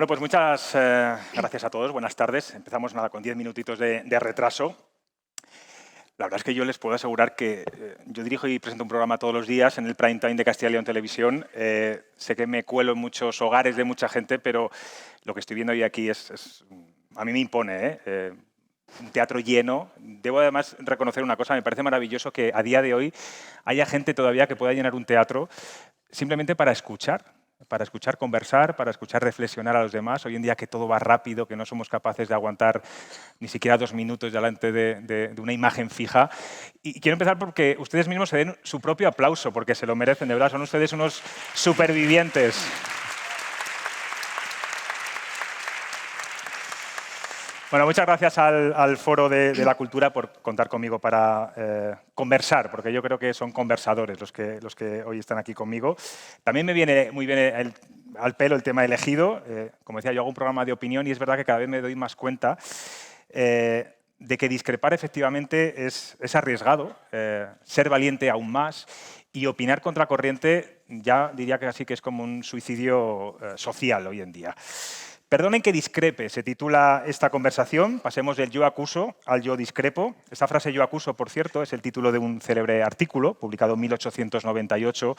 Bueno, pues muchas gracias a todos. Buenas tardes. Empezamos nada con 10 minutitos de retraso. La verdad es que yo les puedo asegurar que yo dirijo y presento un programa todos los días en el Prime Time de Castilla y León Televisión. Sé que me cuelo en muchos hogares de mucha gente, pero lo que estoy viendo hoy aquí a mí me impone, un teatro lleno. Debo además reconocer una cosa, me parece maravilloso que a día de hoy haya gente todavía que pueda llenar un teatro simplemente para escuchar conversar, para escuchar reflexionar a los demás. Hoy en día que todo va rápido, que no somos capaces de aguantar ni siquiera 2 minutos delante de una imagen fija. Y quiero empezar porque ustedes mismos se den su propio aplauso, porque se lo merecen, de verdad. Son ustedes unos supervivientes. Bueno, muchas gracias al Foro de la Cultura por contar conmigo para conversar, porque yo creo que son conversadores los que hoy están aquí conmigo. También me viene muy bien al pelo el tema elegido. Como decía, yo hago un programa de opinión y es verdad que cada vez me doy más cuenta de que discrepar efectivamente es arriesgado, ser valiente aún más, y opinar contracorriente ya diría que así que es como un suicidio social hoy en día. Perdonen que discrepe, se titula esta conversación. Pasemos del yo acuso al yo discrepo. Esta frase yo acuso, por cierto, es el título de un célebre artículo publicado en 1898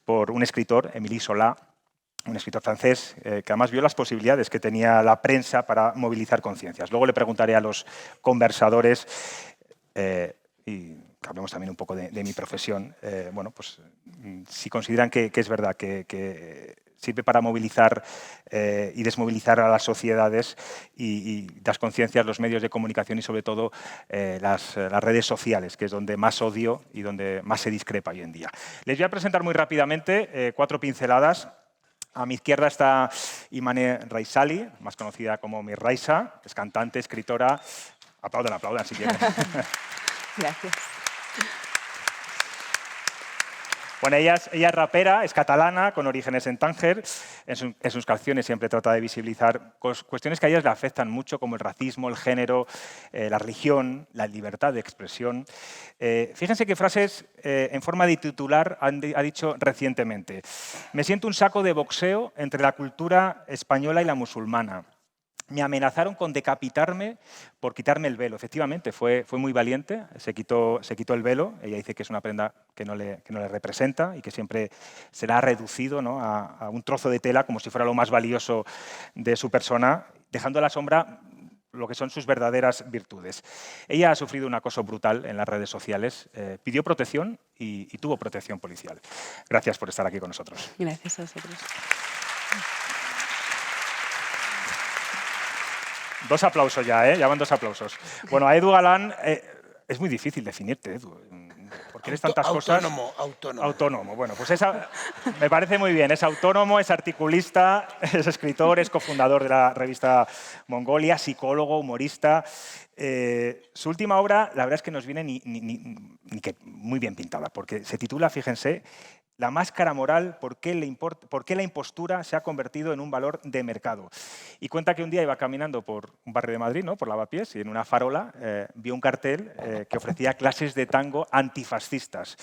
por un escritor, Émile Zola, un escritor francés que además vio las posibilidades que tenía la prensa para movilizar conciencias. Luego le preguntaré a los conversadores y que hablemos también un poco de mi profesión, bueno, pues si consideran que es verdad que sirve para movilizar y desmovilizar a las sociedades y las conciencias, los medios de comunicación y sobre todo las redes sociales, que es donde más odio y donde más se discrepa hoy en día. Les voy a presentar muy rápidamente 4 pinceladas. A mi izquierda está Imane Raisali, más conocida como Mir Raisa, es cantante, escritora. Aplaudan si quieren. Gracias. Bueno, ella es rapera, es catalana, con orígenes en Tánger. En sus canciones siempre trata de visibilizar cuestiones que a ellas le afectan mucho, como el racismo, el género, la religión, la libertad de expresión. Fíjense qué frases en forma de titular ha dicho recientemente. Me siento un saco de boxeo entre la cultura española y la musulmana. Me amenazaron con decapitarme por quitarme el velo. Efectivamente, fue muy valiente, se quitó el velo. Ella dice que es una prenda que no le representa y que siempre será reducido, ¿no?, a un trozo de tela como si fuera lo más valioso de su persona, dejando a la sombra lo que son sus verdaderas virtudes. Ella ha sufrido un acoso brutal en las redes sociales, pidió protección y tuvo protección policial. Gracias por estar aquí con nosotros. Gracias a vosotros. 2 aplausos ya, ya van 2 aplausos. Bueno, a Edu Galán es muy difícil definirte, Edu, porque eres tantas cosas. Autónomo. Bueno, pues me parece muy bien. Es autónomo, es articulista, es escritor, es cofundador de la revista Mongolia, psicólogo, humorista. Su última obra, la verdad es que nos viene ni que muy bien pintada, porque se titula, fíjense, La máscara moral, ¿por qué la impostura se ha convertido en un valor de mercado? Y cuenta que un día iba caminando por un barrio de Madrid, ¿no?, por Lavapiés, y en una farola vio un cartel que ofrecía clases de tango antifascistas.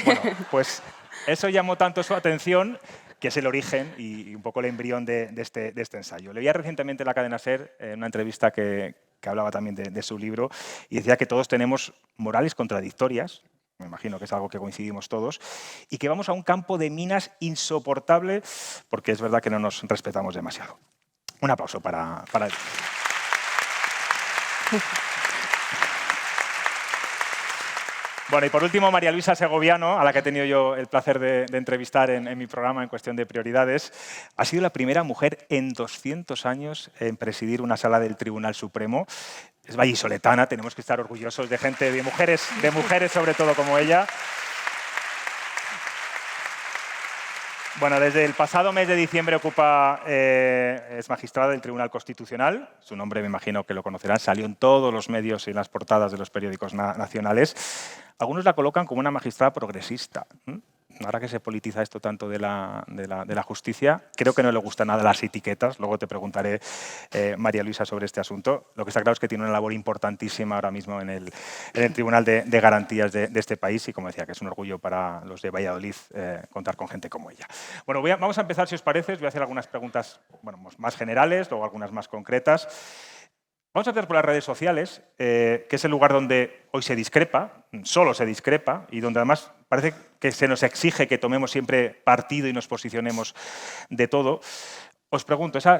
Bueno, pues eso llamó tanto su atención que es el origen y un poco el embrión de este ensayo. Leía recientemente en la cadena SER en una entrevista que hablaba también de su libro y decía que todos tenemos morales contradictorias, me imagino que es algo que coincidimos todos, y que vamos a un campo de minas insoportable porque es verdad que no nos respetamos demasiado. Un aplauso para él. Bueno, y por último, María Luisa Segoviano, a la que he tenido yo el placer de entrevistar en mi programa en Cuestión de Prioridades, ha sido la primera mujer en 200 años en presidir una sala del Tribunal Supremo. Es vallisoletana, tenemos que estar orgullosos de gente, de mujeres sobre todo como ella. Bueno, desde el pasado mes de diciembre es magistrada del Tribunal Constitucional. Su nombre, me imagino que lo conocerán, salió en todos los medios y en las portadas de los periódicos nacionales. Algunos la colocan como una magistrada progresista. ahora que se politiza esto tanto de la justicia, creo que no le gustan nada las etiquetas. Luego te preguntaré, María Luisa, sobre este asunto. Lo que está claro es que tiene una labor importantísima ahora mismo en el Tribunal de Garantías de este país y, como decía, que es un orgullo para los de Valladolid contar con gente como ella. Bueno, vamos a empezar, si os parece. Os voy a hacer algunas preguntas más generales, luego algunas más concretas. Vamos a empezar por las redes sociales, que es el lugar donde hoy se discrepa, solo se discrepa, y donde además parece que se nos exige que tomemos siempre partido y nos posicionemos de todo. Os pregunto, esa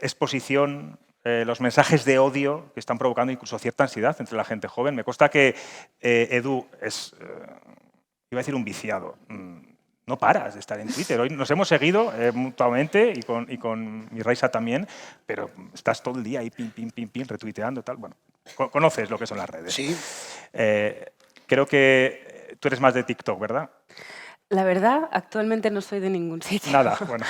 exposición, los mensajes de odio que están provocando incluso cierta ansiedad entre la gente joven. Me consta que Edu es, iba a decir, un viciado. No paras de estar en Twitter. Hoy nos hemos seguido mutuamente y con mi Raisa también, pero estás todo el día ahí pim, retuiteando, tal. Bueno, conoces lo que son las redes. Sí. Creo que tú eres más de TikTok, ¿verdad? La verdad, actualmente no soy de ningún sitio. Nada, bueno.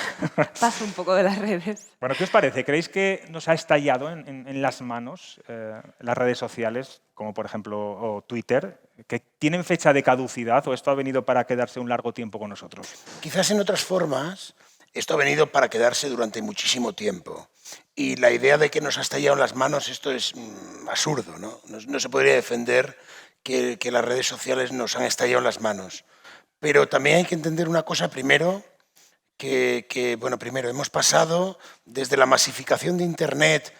Paso un poco de las redes. Bueno, ¿qué os parece? ¿Creéis que nos ha estallado en las manos las redes sociales, como por ejemplo Twitter, que tienen fecha de caducidad o esto ha venido para quedarse un largo tiempo con nosotros? Quizás en otras formas esto ha venido para quedarse durante muchísimo tiempo. Y la idea de que nos ha estallado en las manos, esto es absurdo, ¿no? No se podría defender que las redes sociales nos han estallado en las manos. Pero también hay que entender una cosa primero, primero hemos pasado desde la masificación de Internet,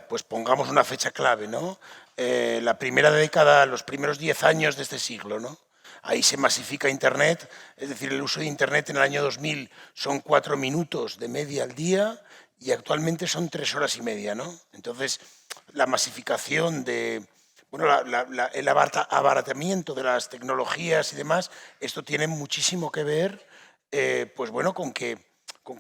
pues pongamos una fecha clave, ¿no? La primera década, los primeros 10 años de este siglo, ¿no? Ahí se masifica Internet, es decir, el uso de Internet en el año 2000 son 4 minutos de media al día y actualmente son 3 horas y media, ¿no? Entonces, la masificación de... Bueno, el abaratamiento de las tecnologías y demás, esto tiene muchísimo que ver pues bueno, con que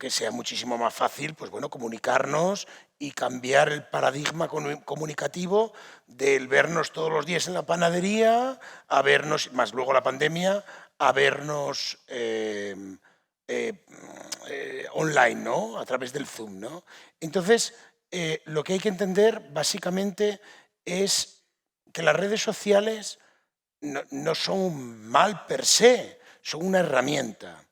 sea muchísimo más fácil pues bueno, comunicarnos y cambiar el paradigma comunicativo del vernos todos los días en la panadería a vernos, más luego la pandemia, a vernos online, ¿no? A través del Zoom, ¿no? Entonces, lo que hay que entender básicamente es que las redes sociales no son un mal per se, son una herramienta.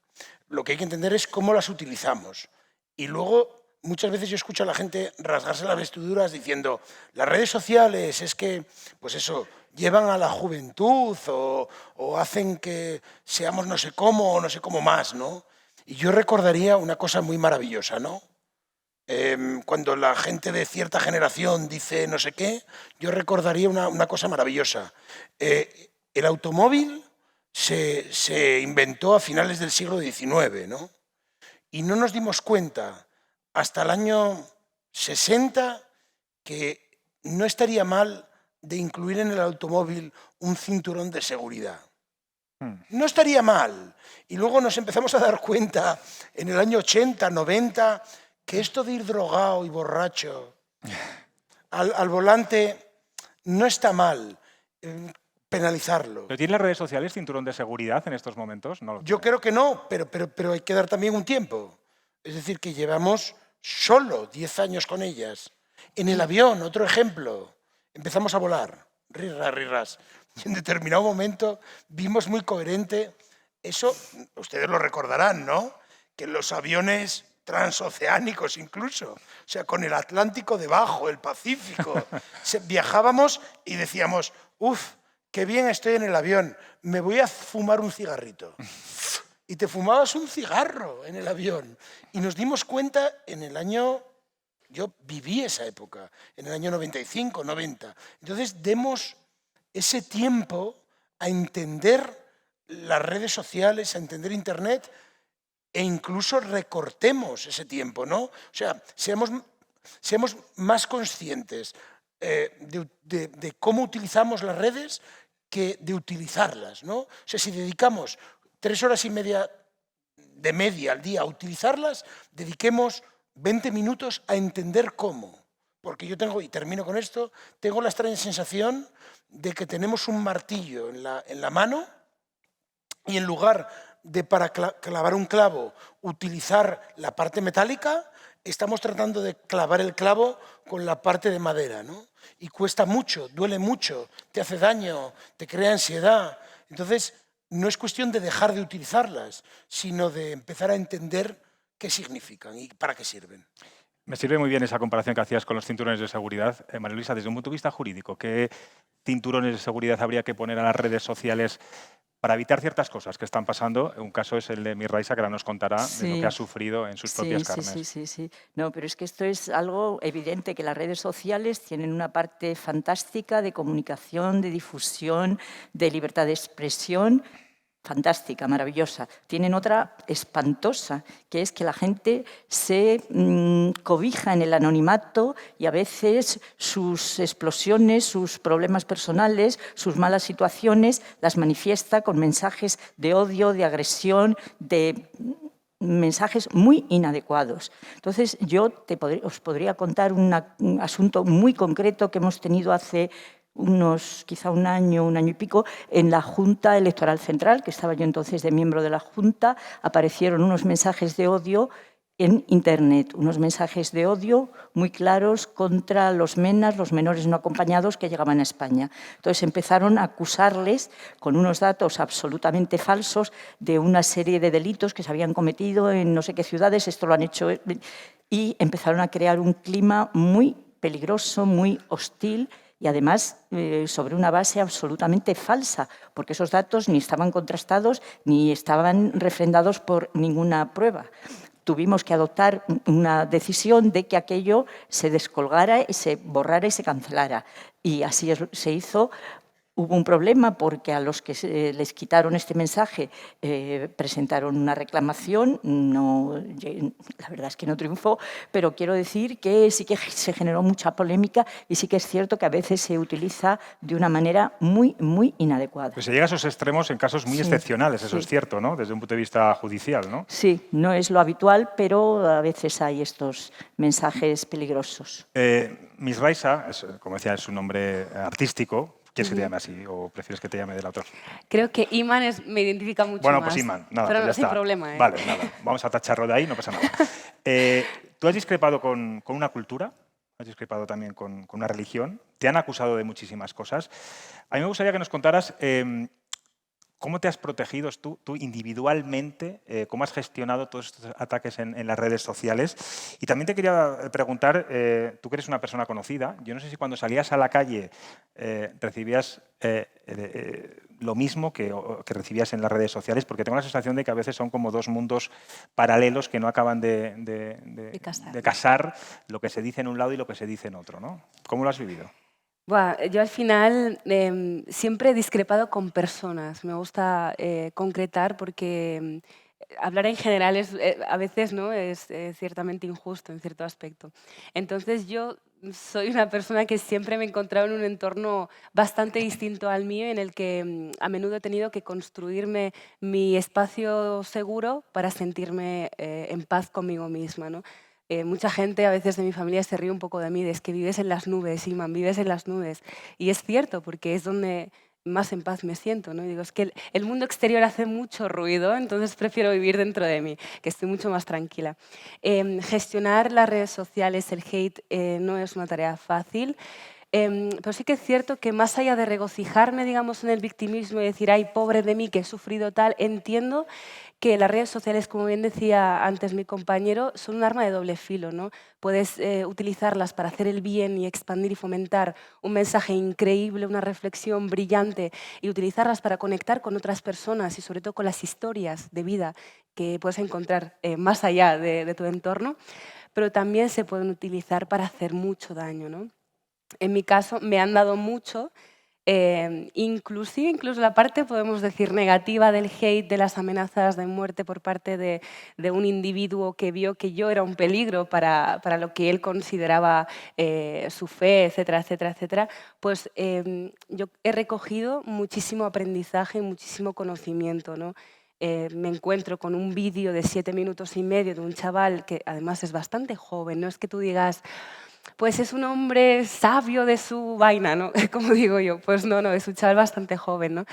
Lo que hay que entender es cómo las utilizamos. Y luego, muchas veces yo escucho a la gente rasgarse las vestiduras diciendo las redes sociales es que, pues eso, llevan a la juventud o hacen que seamos no sé cómo o no sé cómo más, ¿no? Y yo recordaría una cosa muy maravillosa, ¿no? Cuando la gente de cierta generación dice no sé qué, yo recordaría una cosa maravillosa. El automóvil se inventó a finales del siglo XIX, ¿no? Y no nos dimos cuenta hasta el año 60 que no estaría mal de incluir en el automóvil un cinturón de seguridad. No estaría mal. Y luego nos empezamos a dar cuenta en el año 80, 90, que esto de ir drogado y borracho al volante no está mal, penalizarlo. ¿Pero tienen las redes sociales cinturón de seguridad en estos momentos? No lo Yo creo que no, pero hay que dar también un tiempo. Es decir, que llevamos solo 10 años con ellas. En el avión, otro ejemplo, empezamos a volar, rirras. Y en determinado momento vimos muy coherente, eso ustedes lo recordarán, ¿no? Que los aviones transoceánicos incluso, o sea, con el Atlántico debajo, el Pacífico, viajábamos y decíamos, uff, qué bien estoy en el avión, me voy a fumar un cigarrito. Y te fumabas un cigarro en el avión. Y nos dimos cuenta en el año, yo viví esa época, en el año 95, 90. Entonces demos ese tiempo a entender las redes sociales, a entender Internet, e incluso recortemos ese tiempo, ¿no? O sea, seamos más conscientes de cómo utilizamos las redes que de utilizarlas, ¿no? O sea, si dedicamos 3 horas y media de media al día a utilizarlas, dediquemos 20 minutos a entender cómo. Porque yo tengo, y termino con esto, tengo la extraña sensación de que tenemos un martillo en la mano y en lugar de para clavar un clavo utilizar la parte metálica, estamos tratando de clavar el clavo con la parte de madera, ¿no? Y cuesta mucho, duele mucho, te hace daño, te crea ansiedad. Entonces, no es cuestión de dejar de utilizarlas, sino de empezar a entender qué significan y para qué sirven. Me sirve muy bien esa comparación que hacías con los cinturones de seguridad. María Luisa, desde un punto de vista jurídico, ¿qué cinturones de seguridad habría que poner a las redes sociales para evitar ciertas cosas que están pasando? Un caso es el de Miss Raiza, que ahora nos contará de lo que ha sufrido en sus propias carnes. Sí. No, pero es que esto es algo evidente, que las redes sociales tienen una parte fantástica de comunicación, de difusión, de libertad de expresión, fantástica, maravillosa. Tienen otra espantosa, que es que la gente se cobija en el anonimato y a veces sus explosiones, sus problemas personales, sus malas situaciones, las manifiesta con mensajes de odio, de agresión, de mensajes muy inadecuados. Entonces, yo os podría contar un asunto muy concreto que hemos tenido hace quizá un año y pico, en la Junta Electoral Central, que estaba yo entonces de miembro de la Junta, aparecieron unos mensajes de odio en Internet, unos mensajes de odio muy claros contra los MENAs, los menores no acompañados que llegaban a España. Entonces empezaron a acusarles con unos datos absolutamente falsos de una serie de delitos que se habían cometido en no sé qué ciudades, esto lo han hecho, y empezaron a crear un clima muy peligroso, muy hostil, y además sobre una base absolutamente falsa, porque esos datos ni estaban contrastados ni estaban refrendados por ninguna prueba. Tuvimos que adoptar una decisión de que aquello se descolgara y se borrara y se cancelara. Y así se hizo. Hubo un problema porque a los que les quitaron este mensaje presentaron una reclamación. La verdad es que no triunfó, pero quiero decir que sí que se generó mucha polémica y sí que es cierto que a veces se utiliza de una manera muy, muy inadecuada. Pues se llega a esos extremos en casos muy excepcionales, eso es cierto, ¿no? Desde un punto de vista judicial, ¿no? Sí, no es lo habitual, pero a veces hay estos mensajes peligrosos. Miss Raiza, como decía, es un nombre artístico. ¿Quieres que te llame así o prefieres que te llame de la otra? Creo que Iman me identifica mucho bueno, más. Pues Iman, nada, pero pues ya sin está. problema. Vale, nada, vamos a tacharlo de ahí, no pasa nada. ¿Tú has discrepado con una cultura? ¿Has discrepado también con una religión? Te han acusado de muchísimas cosas. A mí me gustaría que nos contaras cómo te has protegido tú individualmente, cómo has gestionado todos estos ataques en las redes sociales. Y también te quería preguntar, tú que eres una persona conocida, yo no sé si cuando salías a la calle recibías lo mismo que recibías en las redes sociales, porque tengo la sensación de que a veces son como dos mundos paralelos que no acaban de casar lo que se dice en un lado y lo que se dice en otro, ¿no? ¿Cómo lo has vivido? Yo al final siempre he discrepado con personas. Me gusta concretar porque hablar en general a veces ¿no? es ciertamente injusto en cierto aspecto. Entonces yo soy una persona que siempre me he encontrado en un entorno bastante distinto al mío, en el que a menudo he tenido que construirme mi espacio seguro para sentirme en paz conmigo misma, ¿no? Mucha gente a veces de mi familia se ríe un poco de mí, de es que vives en las nubes, Iman, vives en las nubes. Y es cierto, porque es donde más en paz me siento, ¿no? Digo, es que el mundo exterior hace mucho ruido, entonces prefiero vivir dentro de mí, que estoy mucho más tranquila. Gestionar las redes sociales, el hate, no es una tarea fácil. Pero sí que es cierto que más allá de regocijarme, digamos, en el victimismo y decir, ay, pobre de mí, que he sufrido tal, entiendo que las redes sociales, como bien decía antes mi compañero, son un arma de doble filo, ¿no? Puedes utilizarlas para hacer el bien y expandir y fomentar un mensaje increíble, una reflexión brillante, y utilizarlas para conectar con otras personas y sobre todo con las historias de vida que puedes encontrar más allá de tu entorno, pero también se pueden utilizar para hacer mucho daño, ¿no? En mi caso me han dado mucho, incluso la parte, podemos decir, negativa del hate, de las amenazas de muerte por parte de un individuo que vio que yo era un peligro para lo que él consideraba su fe, etcétera, etcétera, etcétera, pues yo he recogido muchísimo aprendizaje, muchísimo conocimiento, ¿no? Me encuentro con un vídeo de 7 minutos y medio de un chaval que además es bastante joven, no es que tú digas, pues es un hombre sabio de su vaina, ¿no? Como digo yo, pues no, es un chaval bastante joven, ¿no?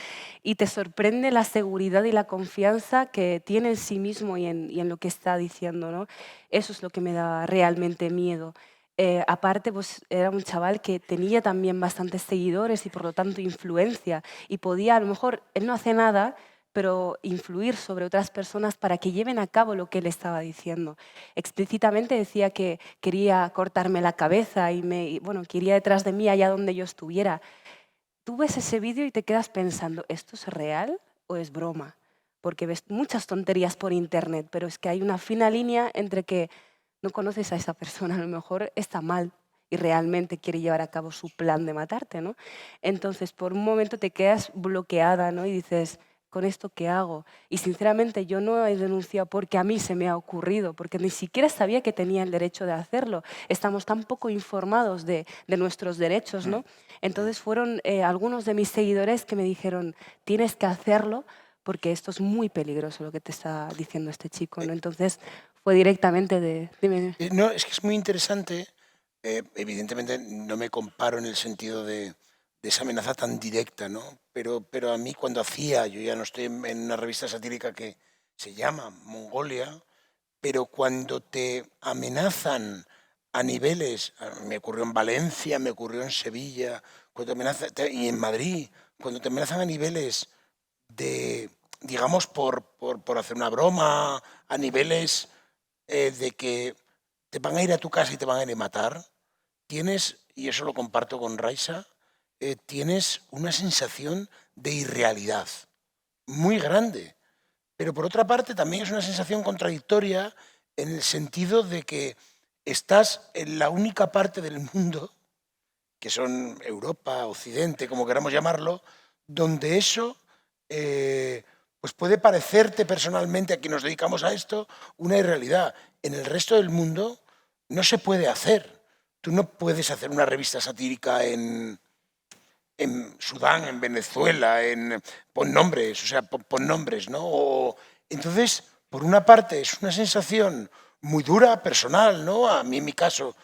Y te sorprende la seguridad y la confianza que tiene en sí mismo y en lo que está diciendo, ¿no? Eso es lo que me da realmente miedo. Aparte, pues era un chaval que tenía también bastantes seguidores y por lo tanto influencia y podía, a lo mejor, él no hace nada, pero influir sobre otras personas para que lleven a cabo lo que él estaba diciendo. Explícitamente decía que quería cortarme la cabeza y bueno, que iría detrás de mí allá donde yo estuviera. Tú ves ese vídeo y te quedas pensando, ¿esto es real o es broma? Porque ves muchas tonterías por internet, pero es que hay una fina línea entre que no conoces a esa persona, a lo mejor está mal y realmente quiere llevar a cabo su plan de matarte, ¿no? Entonces, por un momento te quedas bloqueada, ¿no? Y dices, ¿con esto qué hago? Y sinceramente yo no he denunciado porque a mí se me ha ocurrido, porque ni siquiera sabía que tenía el derecho de hacerlo. Estamos tan poco informados de nuestros derechos, ¿no? Entonces fueron algunos de mis seguidores que me dijeron, tienes que hacerlo porque esto es muy peligroso lo que te está diciendo este chico, ¿no? Entonces fue directamente de... Dime. No, es que es muy interesante. Evidentemente no me comparo en el sentido de esa amenaza tan directa, ¿no? Pero a mí cuando hacía, yo ya no estoy en una revista satírica que se llama Mongolia, pero cuando te amenazan a niveles, me ocurrió en Valencia, me ocurrió en Sevilla, y en Madrid, cuando te amenazan a niveles de, digamos, por hacer una broma, a niveles de que te van a ir a tu casa y te van a ir a matar, tienes, y eso lo comparto con Raisa, tienes una sensación de irrealidad muy grande. Pero por otra parte también es una sensación contradictoria en el sentido de que estás en la única parte del mundo, que son Europa, Occidente, como queramos llamarlo, donde eso pues puede parecerte personalmente a quien nos dedicamos a esto una irrealidad. En el resto del mundo no se puede hacer. Tú no puedes hacer una revista satírica en Sudán, en Venezuela, pon nombres, o sea, pon nombres, ¿no? Entonces, por una parte, es una sensación muy dura, personal, ¿no? A mí, en mi caso,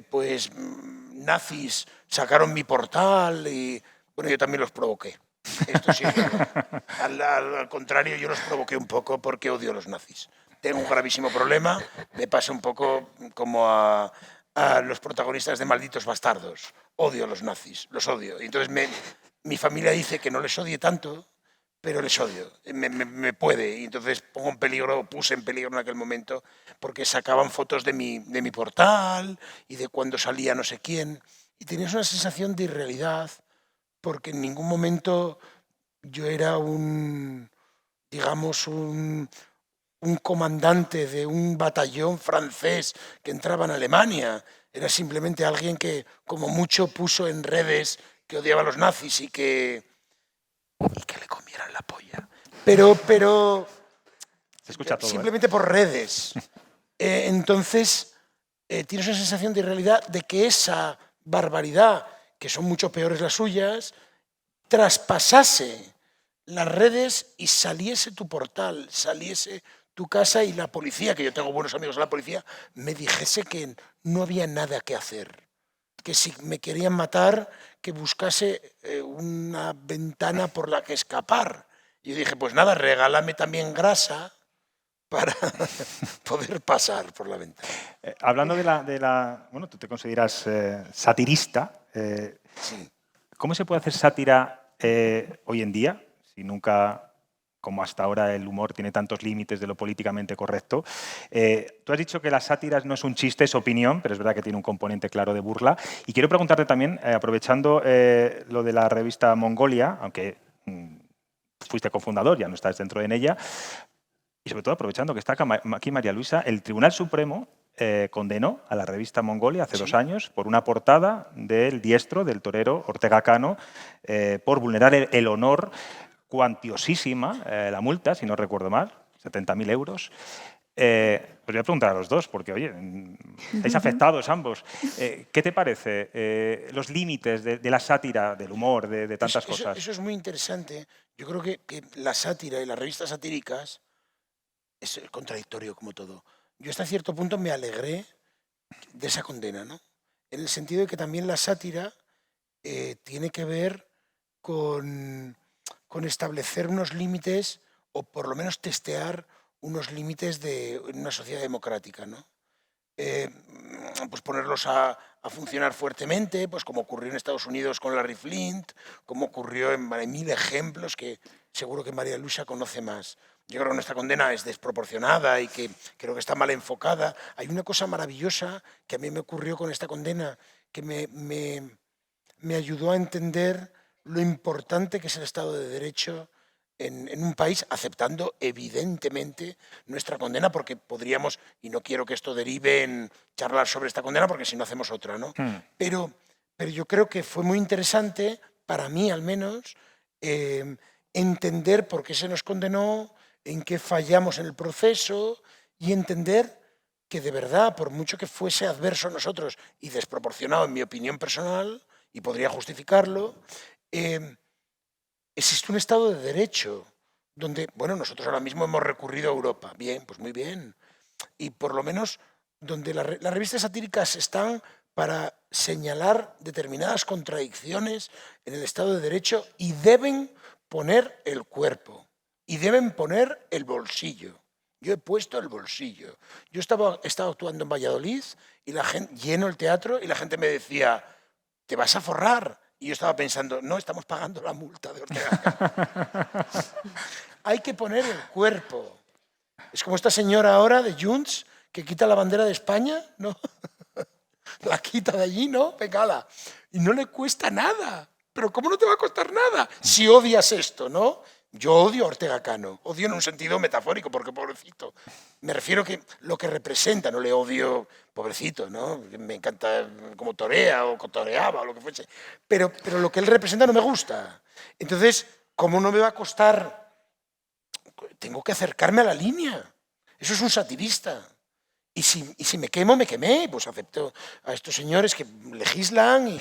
pues nazis sacaron mi portal y, bueno, yo también los provoqué. Esto sí, al contrario, yo los provoqué un poco porque odio a los nazis. Tengo un gravísimo problema, me pasa un poco como a los protagonistas de Malditos Bastardos. Odio a los nazis, los odio. Y entonces mi familia dice que no les odie tanto, pero les odio, me puede. Y entonces puse en peligro en aquel momento porque sacaban fotos de mi portal y de cuando salía no sé quién. Y tenías una sensación de irrealidad porque en ningún momento yo era digamos, un comandante de un batallón francés que entraba en Alemania. Era simplemente alguien que, como mucho, puso en redes que odiaba a los nazis y que le comieran la polla. Pero Se escucha todo, simplemente por redes. Entonces, tienes una sensación de irrealidad de que esa barbaridad, que son mucho peores las suyas, traspasase las redes y saliese tu portal, saliese tu casa y la policía, que yo tengo buenos amigos en la policía, me dijese que no había nada que hacer, que si me querían matar, que buscase una ventana por la que escapar. Y yo dije, pues nada, regálame también grasa para poder pasar por la ventana. Hablando de la... Bueno, tú te consideras satirista. Sí. ¿Cómo se puede hacer sátira hoy en día? Si nunca, como hasta ahora, el humor tiene tantos límites de lo políticamente correcto. Tú has dicho que la sátira no es un chiste, es opinión, pero es verdad que tiene un componente claro de burla. Y quiero preguntarte también, aprovechando lo de la revista Mongolia, aunque fuiste cofundador, ya no estás dentro de ella, y sobre todo aprovechando que está aquí María Luisa, el Tribunal Supremo condenó a la revista Mongolia hace 2 años por una portada del diestro, del torero Ortega Cano, por vulnerar el honor, cuantiosísima la multa, si no recuerdo mal, 70.000 euros. Pues voy a preguntar a los dos, porque, oye, estáis afectados ambos. ¿Qué te parece los límites de la sátira, del humor, de tantas cosas? Eso es muy interesante. Yo creo que la sátira y las revistas satíricas es contradictorio como todo. Yo hasta cierto punto me alegré de esa condena, ¿no? En el sentido de que también la sátira tiene que ver con establecer unos límites o por lo menos testear unos límites de una sociedad democrática, ¿no? Pues ponerlos a funcionar fuertemente, pues como ocurrió en Estados Unidos con Larry Flint, como ocurrió en 1000 ejemplos que seguro que María Luisa conoce más. Yo creo que nuestra condena es desproporcionada y que creo que está mal enfocada. Hay una cosa maravillosa que a mí me ocurrió con esta condena, que me ayudó a entender lo importante que es el Estado de Derecho en un país, aceptando evidentemente nuestra condena, porque podríamos, y no quiero que esto derive en charlar sobre esta condena, porque si no hacemos otra, ¿no? Pero yo creo que fue muy interesante, para mí al menos, entender por qué se nos condenó, en qué fallamos en el proceso y entender que de verdad, por mucho que fuese adverso a nosotros y desproporcionado en mi opinión personal, y podría justificarlo, existe un Estado de Derecho donde, bueno, nosotros ahora mismo hemos recurrido a Europa. Bien, pues muy bien. Y por lo menos donde las revistas satíricas están para señalar determinadas contradicciones en el Estado de Derecho y deben poner el cuerpo y deben poner el bolsillo. Yo he puesto el bolsillo. Yo estaba actuando en Valladolid y la gente, lleno el teatro y la gente me decía, te vas a forrar. Y yo estaba pensando, no, estamos pagando la multa de Ortega. Hay que poner el cuerpo. Es como esta señora ahora de Junts que quita la bandera de España, ¿no? La quita de allí, ¿no? Pegala. Y no le cuesta nada. Pero ¿cómo no te va a costar nada si odias esto, no? Yo odio a Ortega Cano. Odio en un sentido metafórico, porque pobrecito. Me refiero que lo que representa, no le odio, pobrecito, ¿no? Me encanta como torea o toreaba o lo que fuese. Pero lo que él representa no me gusta. Entonces, ¿cómo no me va a costar? Tengo que acercarme a la línea. Eso es un satirista. Y si me quemo, me quemé. Pues acepto a estos señores que legislan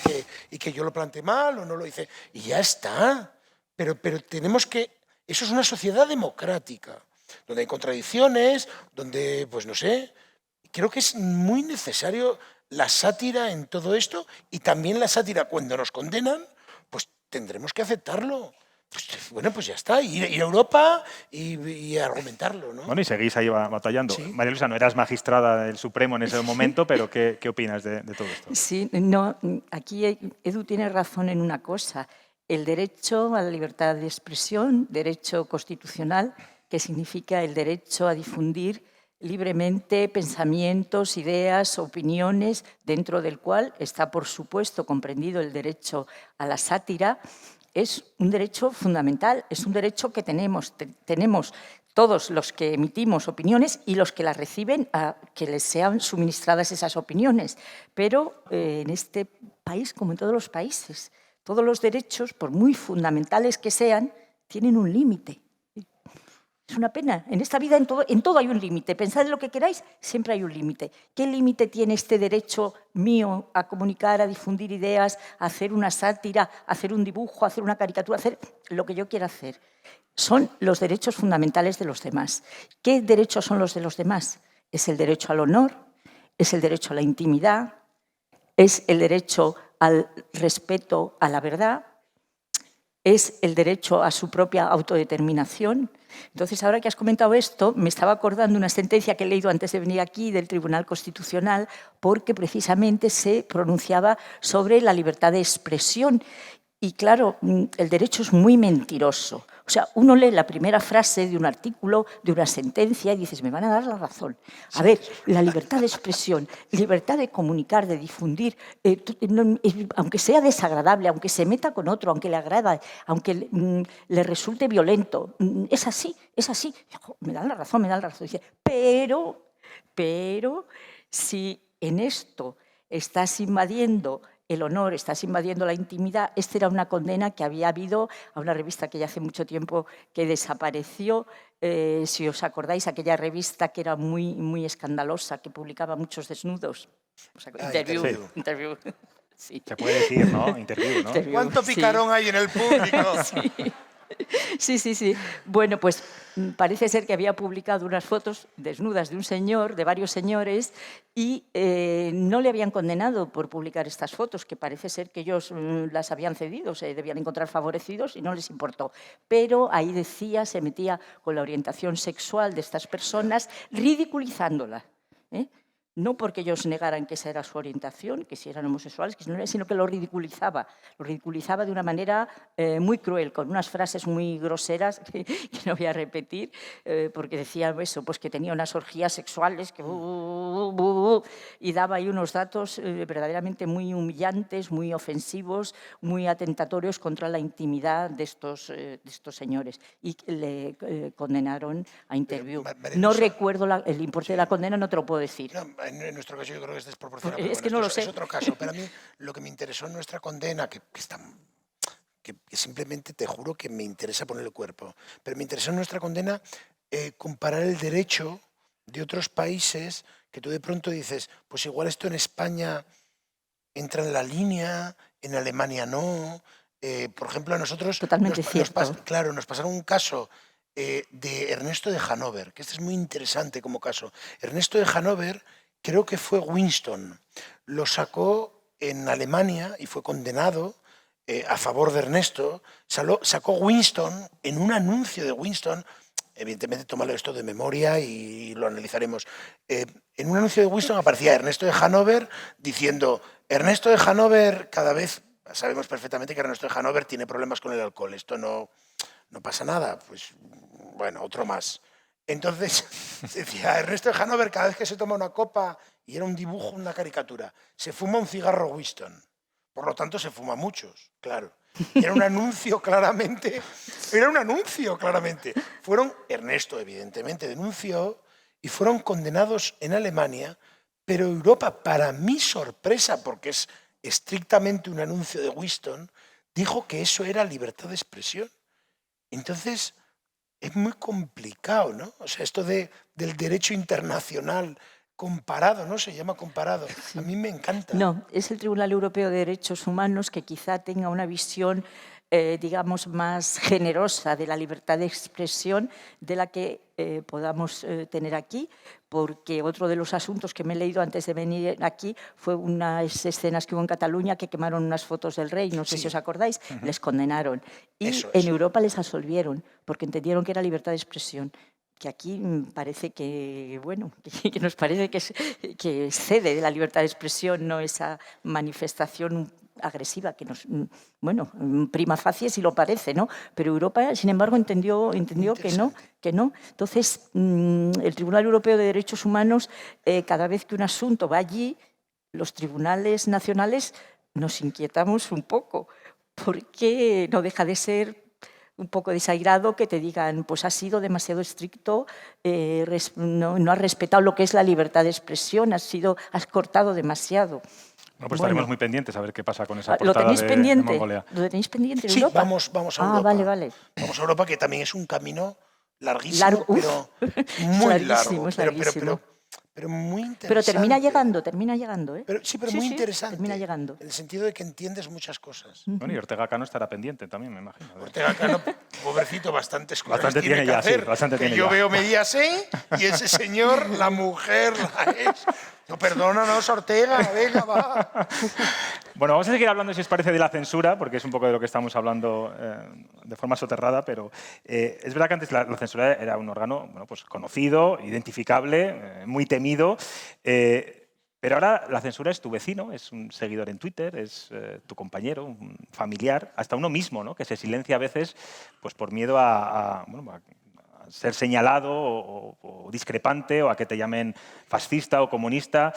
y que yo lo planteé mal o no lo hice. Y ya está. Pero tenemos que... Eso es una sociedad democrática, donde hay contradicciones, donde, pues no sé, creo que es muy necesario la sátira en todo esto y también la sátira cuando nos condenan, pues tendremos que aceptarlo. Pues, bueno, pues ya está, ir a Europa y argumentarlo, ¿no? Bueno, y seguís ahí batallando. Sí. María Luisa, no eras magistrada del Supremo en ese momento, pero ¿qué opinas de todo esto? Sí, no, aquí Edu tiene razón en una cosa. El derecho a la libertad de expresión, derecho constitucional, que significa el derecho a difundir libremente pensamientos, ideas, opiniones, dentro del cual está, por supuesto, comprendido el derecho a la sátira, es un derecho fundamental, es un derecho que tenemos todos los que emitimos opiniones y los que las reciben a que les sean suministradas esas opiniones. Pero en este país, como en todos los países, todos los derechos, por muy fundamentales que sean, tienen un límite. Es una pena. En esta vida, en todo hay un límite. Pensad en lo que queráis, siempre hay un límite. ¿Qué límite tiene este derecho mío a comunicar, a difundir ideas, a hacer una sátira, a hacer un dibujo, a hacer una caricatura, a hacer lo que yo quiera hacer? Son los derechos fundamentales de los demás. ¿Qué derechos son los de los demás? Es el derecho al honor, es el derecho a la intimidad, es el derecho al respeto a la verdad, es el derecho a su propia autodeterminación. Entonces, ahora que has comentado esto, me estaba acordando una sentencia que he leído antes de venir aquí del Tribunal Constitucional, porque precisamente se pronunciaba sobre la libertad de expresión. Y claro, el derecho es muy mentiroso. O sea, uno lee la primera frase de un artículo, de una sentencia, y dices, me van a dar la razón. A ver, la libertad de expresión, libertad de comunicar, de difundir, aunque sea desagradable, aunque se meta con otro, aunque le agrada, aunque le resulte violento, es así, es así. Me dan la razón, me dan la razón. Dice, pero, si en esto estás invadiendo el honor, estás invadiendo la intimidad. Esta era una condena que había habido a una revista que ya hace mucho tiempo que desapareció. Si os acordáis, aquella revista que era muy, muy escandalosa, que publicaba muchos desnudos. Interview. Sí. Se puede decir, ¿no? Interview, ¿no? Interview, ¿Cuánto picarón hay en el público? Sí. Bueno, pues parece ser que había publicado unas fotos desnudas de un señor, de varios señores, y no le habían condenado por publicar estas fotos, que parece ser que ellos las habían cedido, se debían encontrar favorecidos y no les importó. Pero ahí decía, se metía con la orientación sexual de estas personas, ridiculizándola. no porque ellos negaran que esa era su orientación, que si eran homosexuales, sino que lo ridiculizaba de una manera muy cruel, con unas frases muy groseras que no voy a repetir, porque decía eso, pues que tenía unas orgías sexuales que, y daba ahí unos datos verdaderamente muy humillantes, muy ofensivos, muy atentatorios contra la intimidad de estos señores, y le condenaron a interview. No recuerdo el importe de la condena, no te lo puedo decir. No, en nuestro caso yo creo que es desproporcionado. Es Pero que no lo sé. Es otro caso. Pero a mí lo que me interesó en nuestra condena, que simplemente te juro que me interesa poner el cuerpo, pero me interesó en nuestra condena comparar el derecho de otros países que tú de pronto dices, pues igual esto en España entra en la línea, en Alemania no. Por ejemplo, a nosotros Totalmente cierto. Claro, nos pasaron un caso de Ernesto de Hannover, que este es muy interesante como caso. Ernesto de Hannover, creo que fue Winston, lo sacó en Alemania y fue condenado a favor de Ernesto. Sacó Winston en un anuncio de Winston, evidentemente tómalo esto de memoria y lo analizaremos. En un anuncio de Winston aparecía Ernesto de Hannover diciendo, Ernesto de Hannover, cada vez sabemos perfectamente que Ernesto de Hannover tiene problemas con el alcohol, esto no pasa nada, pues bueno, otro más. Entonces decía, Ernesto de Hannover cada vez que se toma una copa, y era un dibujo, una caricatura, se fuma un cigarro Winston. Por lo tanto, se fuma muchos, claro. Era un anuncio claramente, Fueron, Ernesto evidentemente denunció y fueron condenados en Alemania, pero Europa, para mi sorpresa, porque es estrictamente un anuncio de Winston, dijo que eso era libertad de expresión. Entonces, es muy complicado, ¿no? O sea, esto del derecho internacional comparado, ¿no? Se llama comparado. Sí. A mí me encanta. No, es el Tribunal Europeo de Derechos Humanos que quizá tenga una visión, digamos, más generosa de la libertad de expresión de la que podamos tener aquí, porque otro de los asuntos que me he leído antes de venir aquí fue unas escenas que hubo en Cataluña que quemaron unas fotos del rey, no sé si os acordáis, les condenaron. Y en Europa les absolvieron, porque entendieron que era libertad de expresión. Que aquí parece que, bueno, que nos parece que excede de la libertad de expresión, no esa manifestación agresiva que nos, bueno, prima facie sí lo parece, ¿no? Pero Europa, sin embargo, entendió que no. Entonces, el Tribunal Europeo de Derechos Humanos, cada vez que un asunto va allí, los tribunales nacionales nos inquietamos un poco, porque no deja de ser un poco desairado que te digan, pues has sido demasiado estricto, no has respetado lo que es la libertad de expresión, has cortado demasiado. Bueno, pues estaremos muy pendientes a ver qué pasa con esa portada ¿Lo tenéis pendiente? de Mongolia. ¿Lo tenéis pendiente en Sí, Europa? vamos a Europa. Vale. Vamos a Europa, que también es un camino larguísimo, pero muy largo. Pero muy interesante. Pero termina llegando, ¿eh? Pero muy interesante. Termina llegando. En el sentido de que entiendes muchas cosas. Bueno, y Ortega Cano estará pendiente también, me imagino. Ortega Cano, pobrecito, bastantes cosas Bastante tiene que ya, hacer. sí, bastante que tiene yo ya. veo Mediaset y ese señor, la mujer, la ex. No, perdónanos, Ortega, venga, va. Bueno, vamos a seguir hablando, si os parece, de la censura, porque es un poco de lo que estamos hablando de forma soterrada, pero es verdad que antes la censura era un órgano, bueno, pues conocido, identificable, muy temido, pero ahora la censura es tu vecino, es un seguidor en Twitter, es tu compañero, un familiar, hasta uno mismo, ¿no? Que se silencia a veces pues, por miedo a ser señalado o discrepante o a que te llamen fascista o comunista.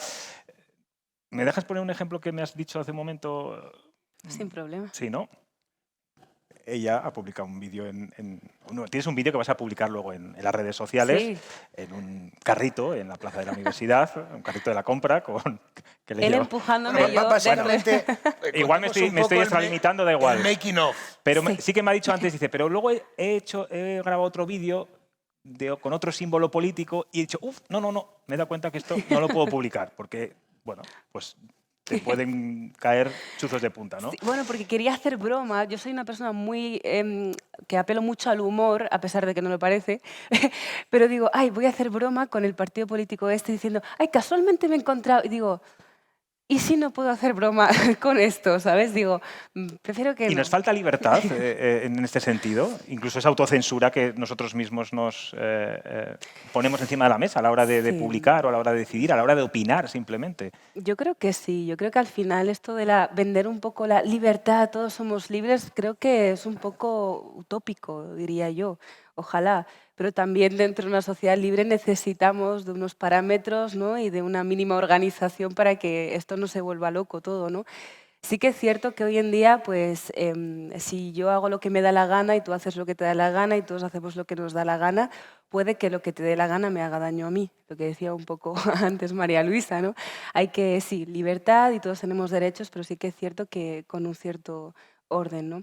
¿Me dejas poner un ejemplo que me has dicho hace un momento? Sin problema. Sí, ¿no? Ella ha publicado un vídeo tienes un vídeo que vas a publicar luego en las redes sociales, sí, en un carrito en la plaza de la universidad, un carrito de la compra que le él lleva. empujándome, yo básicamente, Igual me estoy extralimitando, da igual. El making of. Pero sí que me ha dicho antes, dice, pero luego he grabado otro vídeo con otro símbolo político y he dicho, no, me he dado cuenta que esto no lo puedo publicar, porque, bueno, pues te pueden caer chuzos de punta, ¿no? Sí, bueno, porque quería hacer broma. Yo soy una persona muy que apelo mucho al humor, a pesar de que no lo parece. Pero digo, voy a hacer broma con el partido político este diciendo, casualmente me he encontrado. Y digo, ¿y si no puedo hacer broma con esto? ¿Sabes? Digo, prefiero que Y no. nos falta libertad en este sentido, incluso esa autocensura que nosotros mismos nos ponemos encima de la mesa a la hora de Sí. publicar o a la hora de decidir, a la hora de opinar simplemente. Yo creo que sí, yo creo que al final esto de vender un poco la libertad, todos somos libres, creo que es un poco utópico, diría yo, ojalá. Pero también dentro de una sociedad libre necesitamos de unos parámetros, ¿no? Y de una mínima organización para que esto no se vuelva loco todo, ¿no? Sí que es cierto que hoy en día, pues, si yo hago lo que me da la gana y tú haces lo que te da la gana y todos hacemos lo que nos da la gana, puede que lo que te dé la gana me haga daño a mí, lo que decía un poco antes María Luisa, ¿no? Hay que, sí, libertad y todos tenemos derechos, pero sí que es cierto que con un cierto orden, ¿no?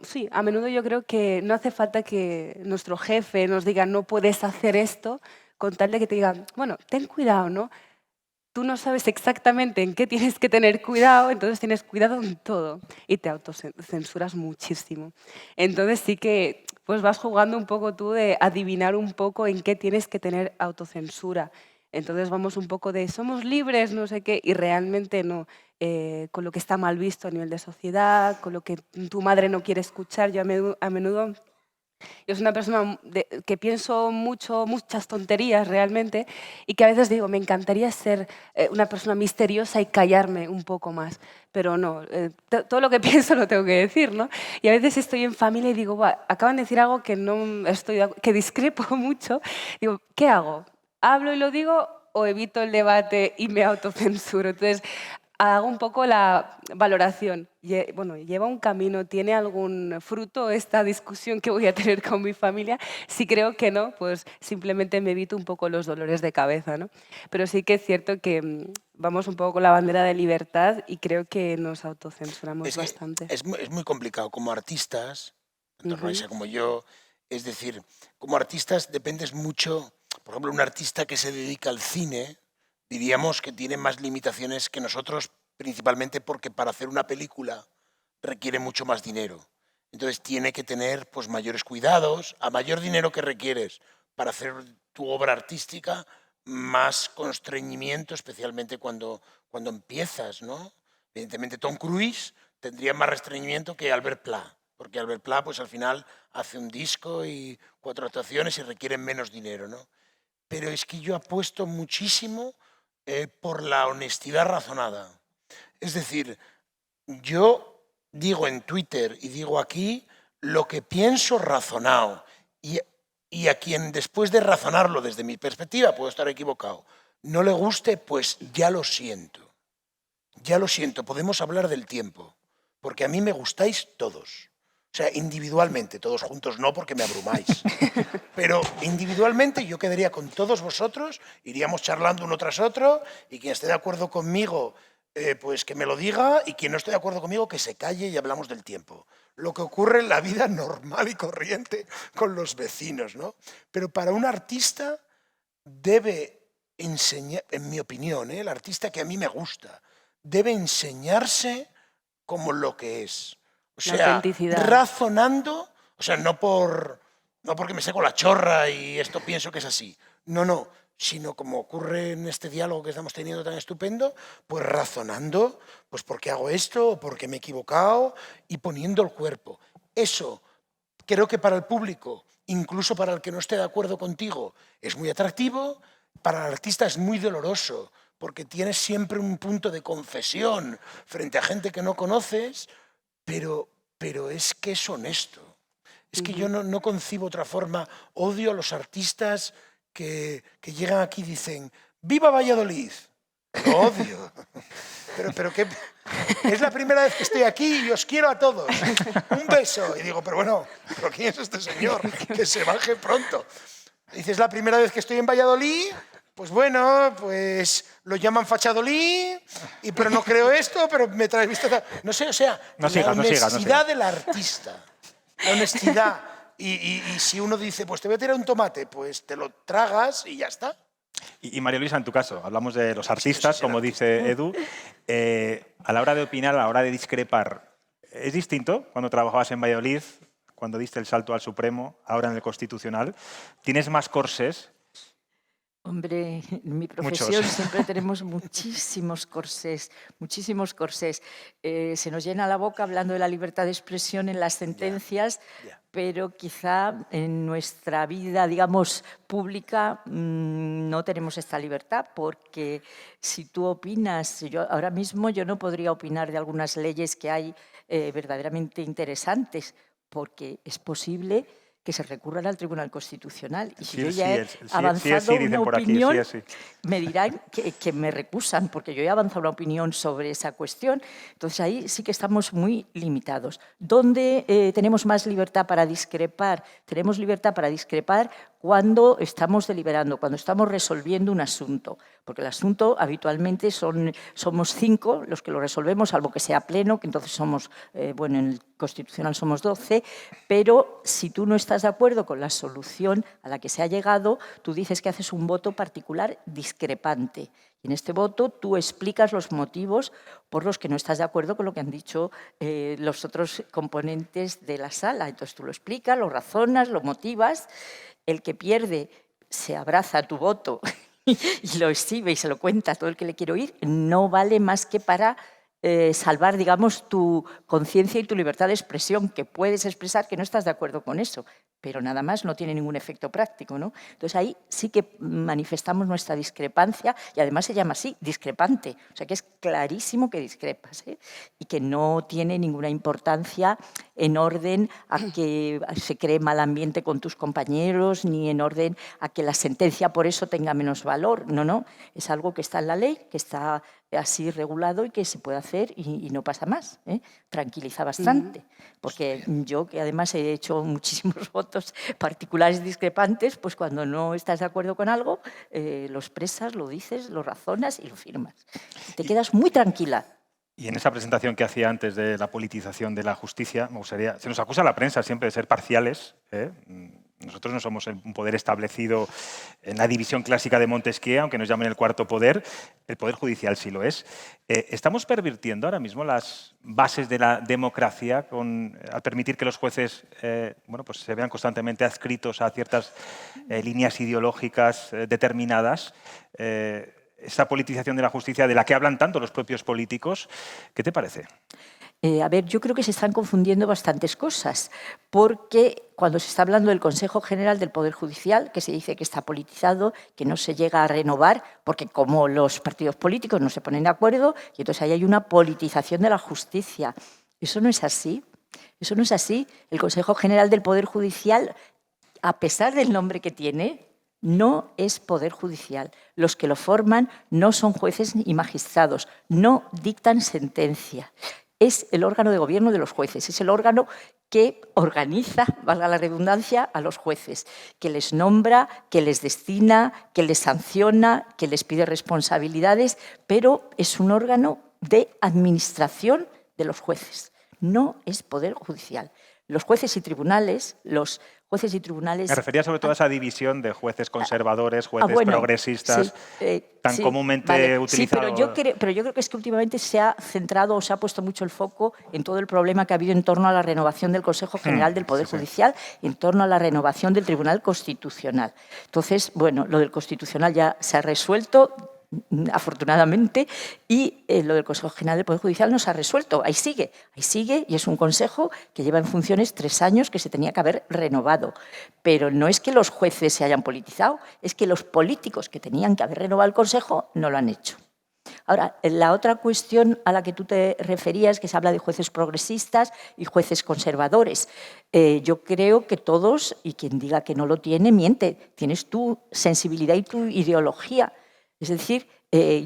Sí, a menudo yo creo que no hace falta que nuestro jefe nos diga no puedes hacer esto, con tal de que te digan, bueno, ten cuidado, ¿no? Tú no sabes exactamente en qué tienes que tener cuidado, entonces tienes cuidado en todo y te autocensuras muchísimo. Entonces sí que pues vas jugando un poco tú de adivinar un poco en qué tienes que tener autocensura. Entonces vamos un poco de somos libres, no sé qué, y realmente no. Con lo que está mal visto a nivel de sociedad, con lo que tu madre no quiere escuchar. Yo a menudo yo soy una persona que pienso mucho, muchas tonterías realmente y que a veces digo, me encantaría ser una persona misteriosa y callarme un poco más, pero no, todo lo que pienso lo tengo que decir, ¿no? Y a veces estoy en familia y digo, "Buah, acaban de decir algo que, no estoy que discrepo mucho, digo, ¿qué hago? ¿Hablo y lo digo o evito el debate y me autocensuro? Entonces, hago un poco la valoración. Bueno, lleva un camino, ¿tiene algún fruto esta discusión que voy a tener con mi familia? Si creo que no, pues simplemente me evito un poco los dolores de cabeza, ¿no? Pero sí que es cierto que vamos un poco con la bandera de libertad y creo que nos autocensuramos Es que bastante. es muy complicado como artistas, tanto Ujú. Raisa como yo, es decir, como artistas dependes mucho, por ejemplo, un artista que se dedica al cine, diríamos que tiene más limitaciones que nosotros, principalmente porque para hacer una película requiere mucho más dinero. Entonces tiene que tener pues, mayores cuidados, a mayor dinero que requieres para hacer tu obra artística, más constreñimiento, especialmente cuando empiezas, ¿no? Evidentemente Tom Cruise tendría más restreñimiento que Albert Pla, porque Albert Pla pues al final hace un disco y 4 actuaciones y requieren menos dinero, ¿no? Pero es que yo apuesto muchísimo por la honestidad razonada. Es decir, yo digo en Twitter y digo aquí lo que pienso razonado y a quien después de razonarlo desde mi perspectiva, puedo estar equivocado, no le guste, pues ya lo siento. Ya lo siento, podemos hablar del tiempo, porque a mí me gustáis todos. O sea, individualmente, todos juntos no, porque me abrumáis. Pero individualmente yo quedaría con todos vosotros, iríamos charlando uno tras otro, y quien esté de acuerdo conmigo, pues que me lo diga, y quien no esté de acuerdo conmigo, que se calle y hablamos del tiempo. Lo que ocurre en la vida normal y corriente con los vecinos, ¿no? Pero para un artista debe enseñar, en mi opinión, el artista que a mí me gusta, debe enseñarse como lo que es. O La sea, autenticidad. razonando, o sea, no porque me seco la chorra y esto pienso que es así. No, no, sino como ocurre en este diálogo que estamos teniendo tan estupendo, pues razonando, pues por qué hago esto, o por qué me he equivocado, y poniendo el cuerpo. Eso creo que para el público, incluso para el que no esté de acuerdo contigo, es muy atractivo, para el artista es muy doloroso, porque tienes siempre un punto de confesión frente a gente que no conoces, pero es que es honesto. Es que yo no concibo otra forma. Odio a los artistas que llegan aquí y dicen ¡Viva Valladolid! Lo odio. Pero ¿qué? Es la primera vez que estoy aquí y os quiero a todos. Un beso. Y digo, pero bueno, ¿pero quién es este señor? Que se baje pronto. Dices, la primera vez que estoy en Valladolid, pues bueno, pues lo llaman Fachadolí, pero no creo esto, pero me traes visto... No sé, o sea, No la sigas, no sigas, no honestidad sigas. del artista. La honestidad. Y si uno dice, pues te voy a tirar un tomate, pues te lo tragas y ya está. Y María Luisa, en tu caso, hablamos de los artistas, ser como artista. dice Edu. A la hora de opinar, a la hora de discrepar, ¿es distinto cuando trabajabas en Valladolid, cuando diste el salto al Supremo, ahora en el Constitucional? ¿Tienes más corsés? Hombre, en mi profesión siempre tenemos muchísimos corsés, muchísimos corsés. Se nos llena la boca hablando de la libertad de expresión en las sentencias, pero quizá en nuestra vida, digamos, pública no tenemos esta libertad, porque si tú opinas, ahora mismo yo no podría opinar de algunas leyes que hay verdaderamente interesantes, porque es posible que se recurran al Tribunal Constitucional. Y si yo ya he avanzado una opinión, me dirán que me recusan, porque yo he avanzado una opinión sobre esa cuestión. Entonces, ahí sí que estamos muy limitados. ¿Dónde tenemos más libertad para discrepar? Tenemos libertad para discrepar cuando estamos deliberando, cuando estamos resolviendo un asunto. Porque el asunto habitualmente somos 5 los que lo resolvemos, salvo que sea pleno, que entonces somos, bueno, en el Constitucional somos 12, pero si tú no estás de acuerdo con la solución a la que se ha llegado, tú dices que haces un voto particular discrepante. Y en este voto tú explicas los motivos por los que no estás de acuerdo con lo que han dicho los otros componentes de la sala. Entonces tú lo explicas, lo razonas, lo motivas. El que pierde se abraza a tu voto y lo exhibe y se lo cuenta a todo el que le quiere oír, no vale más que para salvar, digamos, tu conciencia y tu libertad de expresión, que puedes expresar que no estás de acuerdo con eso, pero nada más no tiene ningún efecto práctico, ¿no? Entonces ahí sí que manifestamos nuestra discrepancia y además se llama así, discrepante, o sea que es clarísimo que discrepas, ¿eh? Y que no tiene ninguna importancia en orden a que se cree mal ambiente con tus compañeros, ni en orden a que la sentencia por eso tenga menos valor, no, no, es algo que está en la ley, que está así regulado y que se puede hacer y no pasa más, ¿eh? Tranquiliza bastante, porque yo, que además he hecho muchísimos votos particulares discrepantes, pues cuando no estás de acuerdo con algo, lo expresas, lo dices, lo razonas y lo firmas. Te quedas muy tranquila. Y en esa presentación que hacía antes de la politización de la justicia, me gustaría, se nos acusa a la prensa siempre de ser parciales, ¿eh? Nosotros no somos un poder establecido en la división clásica de Montesquieu, aunque nos llamen el cuarto poder, el poder judicial sí lo es. ¿Estamos pervirtiendo ahora mismo las bases de la democracia al permitir que los jueces bueno, pues se vean constantemente adscritos a ciertas líneas ideológicas determinadas? Esta politización de la justicia de la que hablan tanto los propios políticos, ¿qué te parece? A ver, yo creo que se están confundiendo bastantes cosas, porque cuando se está hablando del Consejo General del Poder Judicial, que se dice que está politizado, que no se llega a renovar, porque como los partidos políticos no se ponen de acuerdo, y entonces ahí hay una politización de la justicia. Eso no es así. Eso no es así. El Consejo General del Poder Judicial, a pesar del nombre que tiene, no es poder judicial. Los que lo forman no son jueces y magistrados, no dictan sentencia. Es el órgano de gobierno de los jueces, es el órgano que organiza, valga la redundancia, a los jueces, que les nombra, que les destina, que les sanciona, que les pide responsabilidades, pero es un órgano de administración de los jueces, no es poder judicial. Los jueces y tribunales, Me refería sobre todo a esa división de jueces conservadores, jueces progresistas, tan comúnmente utilizado. Sí, pero yo creo que es que últimamente se ha centrado o se ha puesto mucho el foco en todo el problema que ha habido en torno a la renovación del Consejo General del Poder Judicial, en torno a la renovación del Tribunal Constitucional. Entonces, bueno, lo del Constitucional ya se ha resuelto, afortunadamente, y lo del Consejo General del Poder Judicial no se ha resuelto. Ahí sigue y es un consejo que lleva en funciones 3 años, que se tenía que haber renovado. Pero no es que los jueces se hayan politizado, es que los políticos que tenían que haber renovado el consejo no lo han hecho. Ahora, la otra cuestión a la que tú te referías, que se habla de jueces progresistas y jueces conservadores. Yo creo que todos, y quien diga que no lo tiene, miente. Tienes tu sensibilidad y tu ideología. Es decir,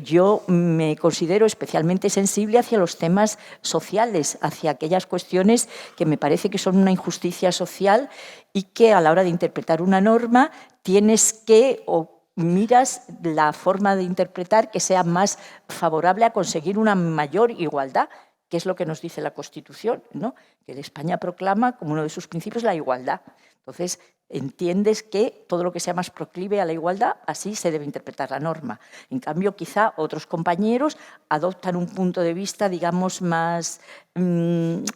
yo me considero especialmente sensible hacia los temas sociales, hacia aquellas cuestiones que me parece que son una injusticia social y que a la hora de interpretar una norma tienes que o miras la forma de interpretar que sea más favorable a conseguir una mayor igualdad, que es lo que nos dice la Constitución, ¿no? Que España proclama como uno de sus principios la igualdad. Entonces, entiendes que todo lo que sea más proclive a la igualdad, así se debe interpretar la norma. En cambio, quizá otros compañeros adoptan un punto de vista, digamos, más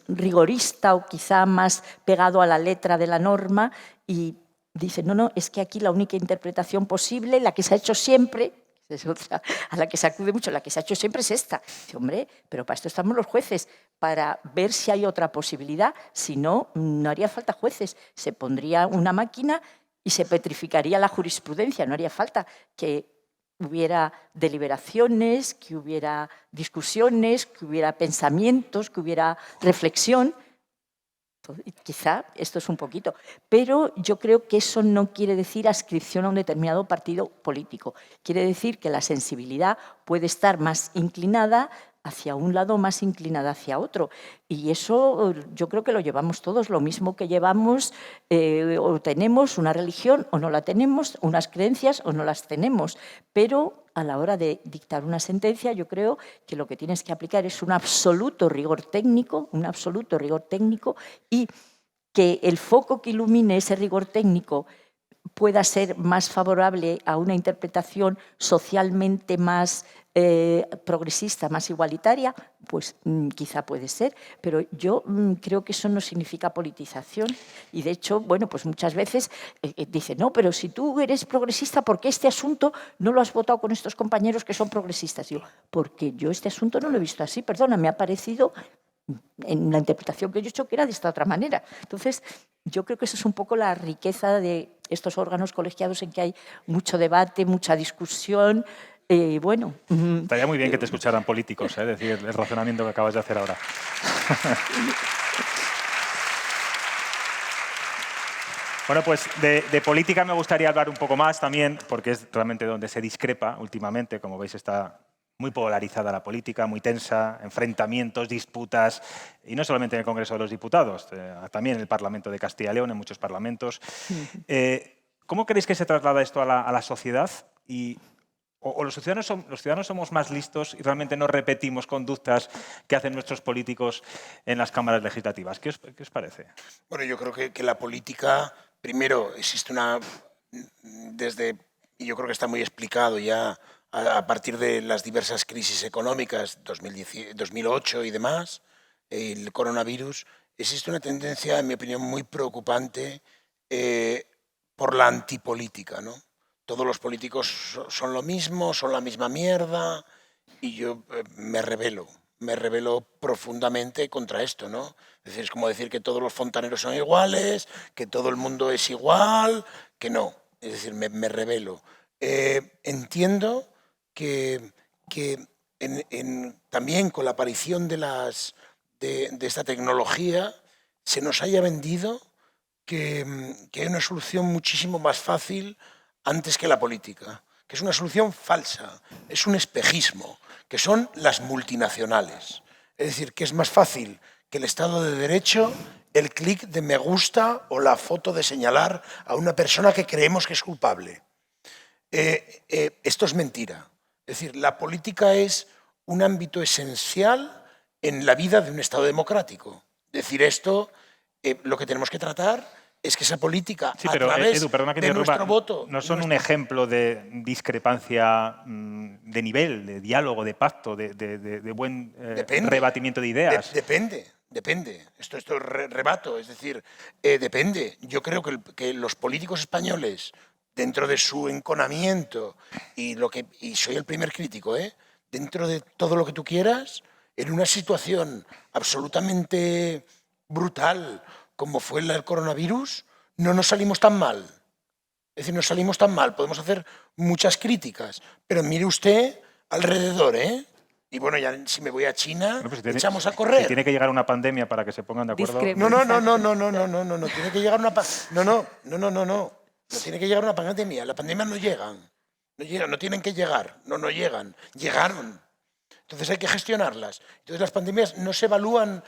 rigorista o quizá más pegado a la letra de la norma y dicen, no, es que aquí la única interpretación posible, la que se ha hecho siempre, es otra a la que se acude mucho, la que se ha hecho siempre es esta. Dice, hombre, pero para esto estamos los jueces, para ver si hay otra posibilidad. Si no, no haría falta jueces. Se pondría una máquina y se petrificaría la jurisprudencia. No haría falta que hubiera deliberaciones, que hubiera discusiones, que hubiera pensamientos, que hubiera reflexión. Quizá esto es un poquito, pero yo creo que eso no quiere decir adscripción a un determinado partido político. Quiere decir que la sensibilidad puede estar más inclinada hacia un lado, más inclinada hacia otro. Y eso yo creo que lo llevamos todos, lo mismo que llevamos o tenemos una religión o no la tenemos, unas creencias o no las tenemos. Pero a la hora de dictar una sentencia, yo creo que lo que tienes que aplicar es un absoluto rigor técnico y que el foco que ilumine ese rigor técnico pueda ser más favorable a una interpretación socialmente más progresista, más igualitaria, pues quizá puede ser, pero yo creo que eso no significa politización y de hecho, bueno, pues muchas veces dicen, no, pero si tú eres progresista, ¿por qué este asunto no lo has votado con estos compañeros que son progresistas? Digo, porque yo este asunto no lo he visto así, perdona, me ha parecido en la interpretación que yo he hecho que era de esta otra manera. Entonces, yo creo que eso es un poco la riqueza de estos órganos colegiados en que hay mucho debate, mucha discusión. Bueno. Estaría muy bien que te escucharan políticos, es decir, el razonamiento que acabas de hacer ahora. Bueno, pues de política me gustaría hablar un poco más también, porque es realmente donde se discrepa últimamente. Como veis, está muy polarizada la política, muy tensa, enfrentamientos, disputas, y no solamente en el Congreso de los Diputados, también en el Parlamento de Castilla y León, en muchos parlamentos. ¿Cómo creéis que se traslada esto a la sociedad? ¿O los ciudadanos somos más listos y realmente no repetimos conductas que hacen nuestros políticos en las cámaras legislativas? ¿Qué os parece? Bueno, yo creo que la política, primero, existe y yo creo que está muy explicado ya a partir de las diversas crisis económicas, 2008 y demás, el coronavirus, existe una tendencia, en mi opinión, muy preocupante por la antipolítica, ¿no? Todos los políticos son lo mismo, son la misma mierda, y yo me rebelo profundamente contra esto, ¿no? Es decir, es como decir que todos los fontaneros son iguales, que todo el mundo es igual, que no. Es decir, me rebelo. Entiendo que también con la aparición de esta tecnología se nos haya vendido que hay una solución muchísimo más fácil antes que la política, que es una solución falsa, es un espejismo, que son las multinacionales. Es decir, que es más fácil que el Estado de Derecho el clic de me gusta o la foto de señalar a una persona que creemos que es culpable. Esto es mentira. Es decir, la política es un ámbito esencial en la vida de un Estado democrático. Decir esto, lo que tenemos que tratar es que esa política, sí, pero, a través Edu, perdona que de nuestro voto... ¿No son un ejemplo de discrepancia de nivel, de diálogo, de pacto, de buen rebatimiento de ideas? Depende. Esto es rebato, es decir, depende. Yo creo que los políticos españoles, dentro de su enconamiento, y soy el primer crítico, dentro de todo lo que tú quieras, en una situación absolutamente brutal como fue el coronavirus, no nos salimos tan mal. Es decir, no salimos tan mal. Podemos hacer muchas críticas, pero mire usted alrededor, Y bueno, ya si me voy a China, pues echamos a correr. Si tiene que llegar una pandemia para que se pongan de acuerdo... No, tiene que llegar una no tiene que llegar una pandemia. Las pandemias no llegan, no tienen que llegar, no llegan, llegaron. Entonces hay que gestionarlas. Entonces las pandemias no se evalúan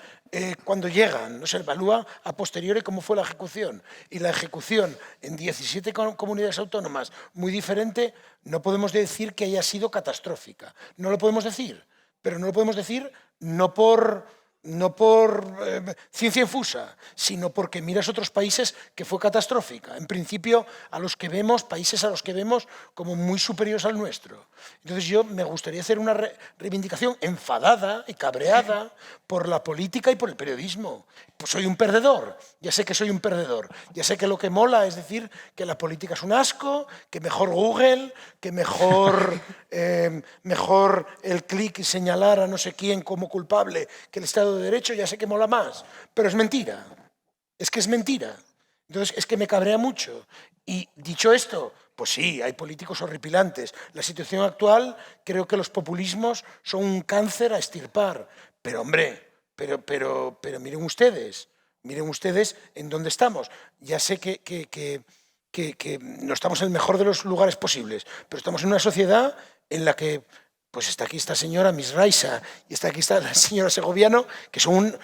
cuando llegan, no se evalúa a posteriori cómo fue la ejecución. Y la ejecución en 17 comunidades autónomas muy diferente, no podemos decir que haya sido catastrófica. No lo podemos decir, pero no lo podemos decir no por no por ciencia infusa, sino porque miras otros países que fue catastrófica. En principio, países a los que vemos como muy superiores al nuestro. Entonces yo me gustaría hacer una reivindicación enfadada y cabreada por la política y por el periodismo. Pues soy un perdedor, ya sé que soy un perdedor, ya sé que lo que mola es decir que la política es un asco, que mejor Google, que mejor el clic y señalar a no sé quién como culpable que el Estado de Derecho, ya sé que mola más, pero es mentira, es que es mentira. Entonces es que me cabrea mucho. Y dicho esto, pues sí, hay políticos horripilantes. La situación actual, creo que los populismos son un cáncer a extirpar. Pero hombre, pero miren ustedes en dónde estamos. Ya sé que no estamos en el mejor de los lugares posibles, pero estamos en una sociedad en la que pues está aquí esta señora Miss Raisa y está aquí la señora Segoviano, que son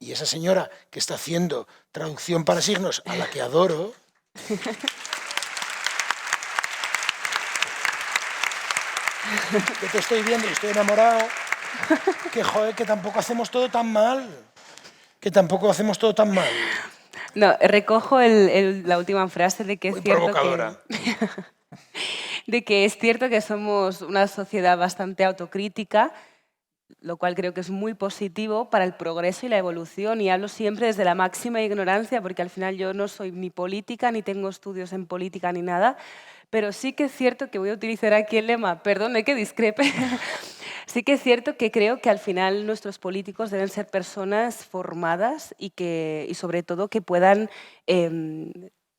y esa señora que está haciendo traducción para signos, a la que adoro. Yo te estoy viendo y estoy enamorado. Que joder, que tampoco hacemos todo tan mal. No, recojo la última frase de que es Muy cierto provocadora. de que es cierto que somos una sociedad bastante autocrítica, lo cual creo que es muy positivo para el progreso y la evolución. Y hablo siempre desde la máxima ignorancia, porque al final yo no soy ni política, ni tengo estudios en política, ni nada. Pero sí que es cierto que voy a utilizar aquí el lema, perdone que discrepe, sí que es cierto que creo que al final nuestros políticos deben ser personas formadas y sobre todo que puedan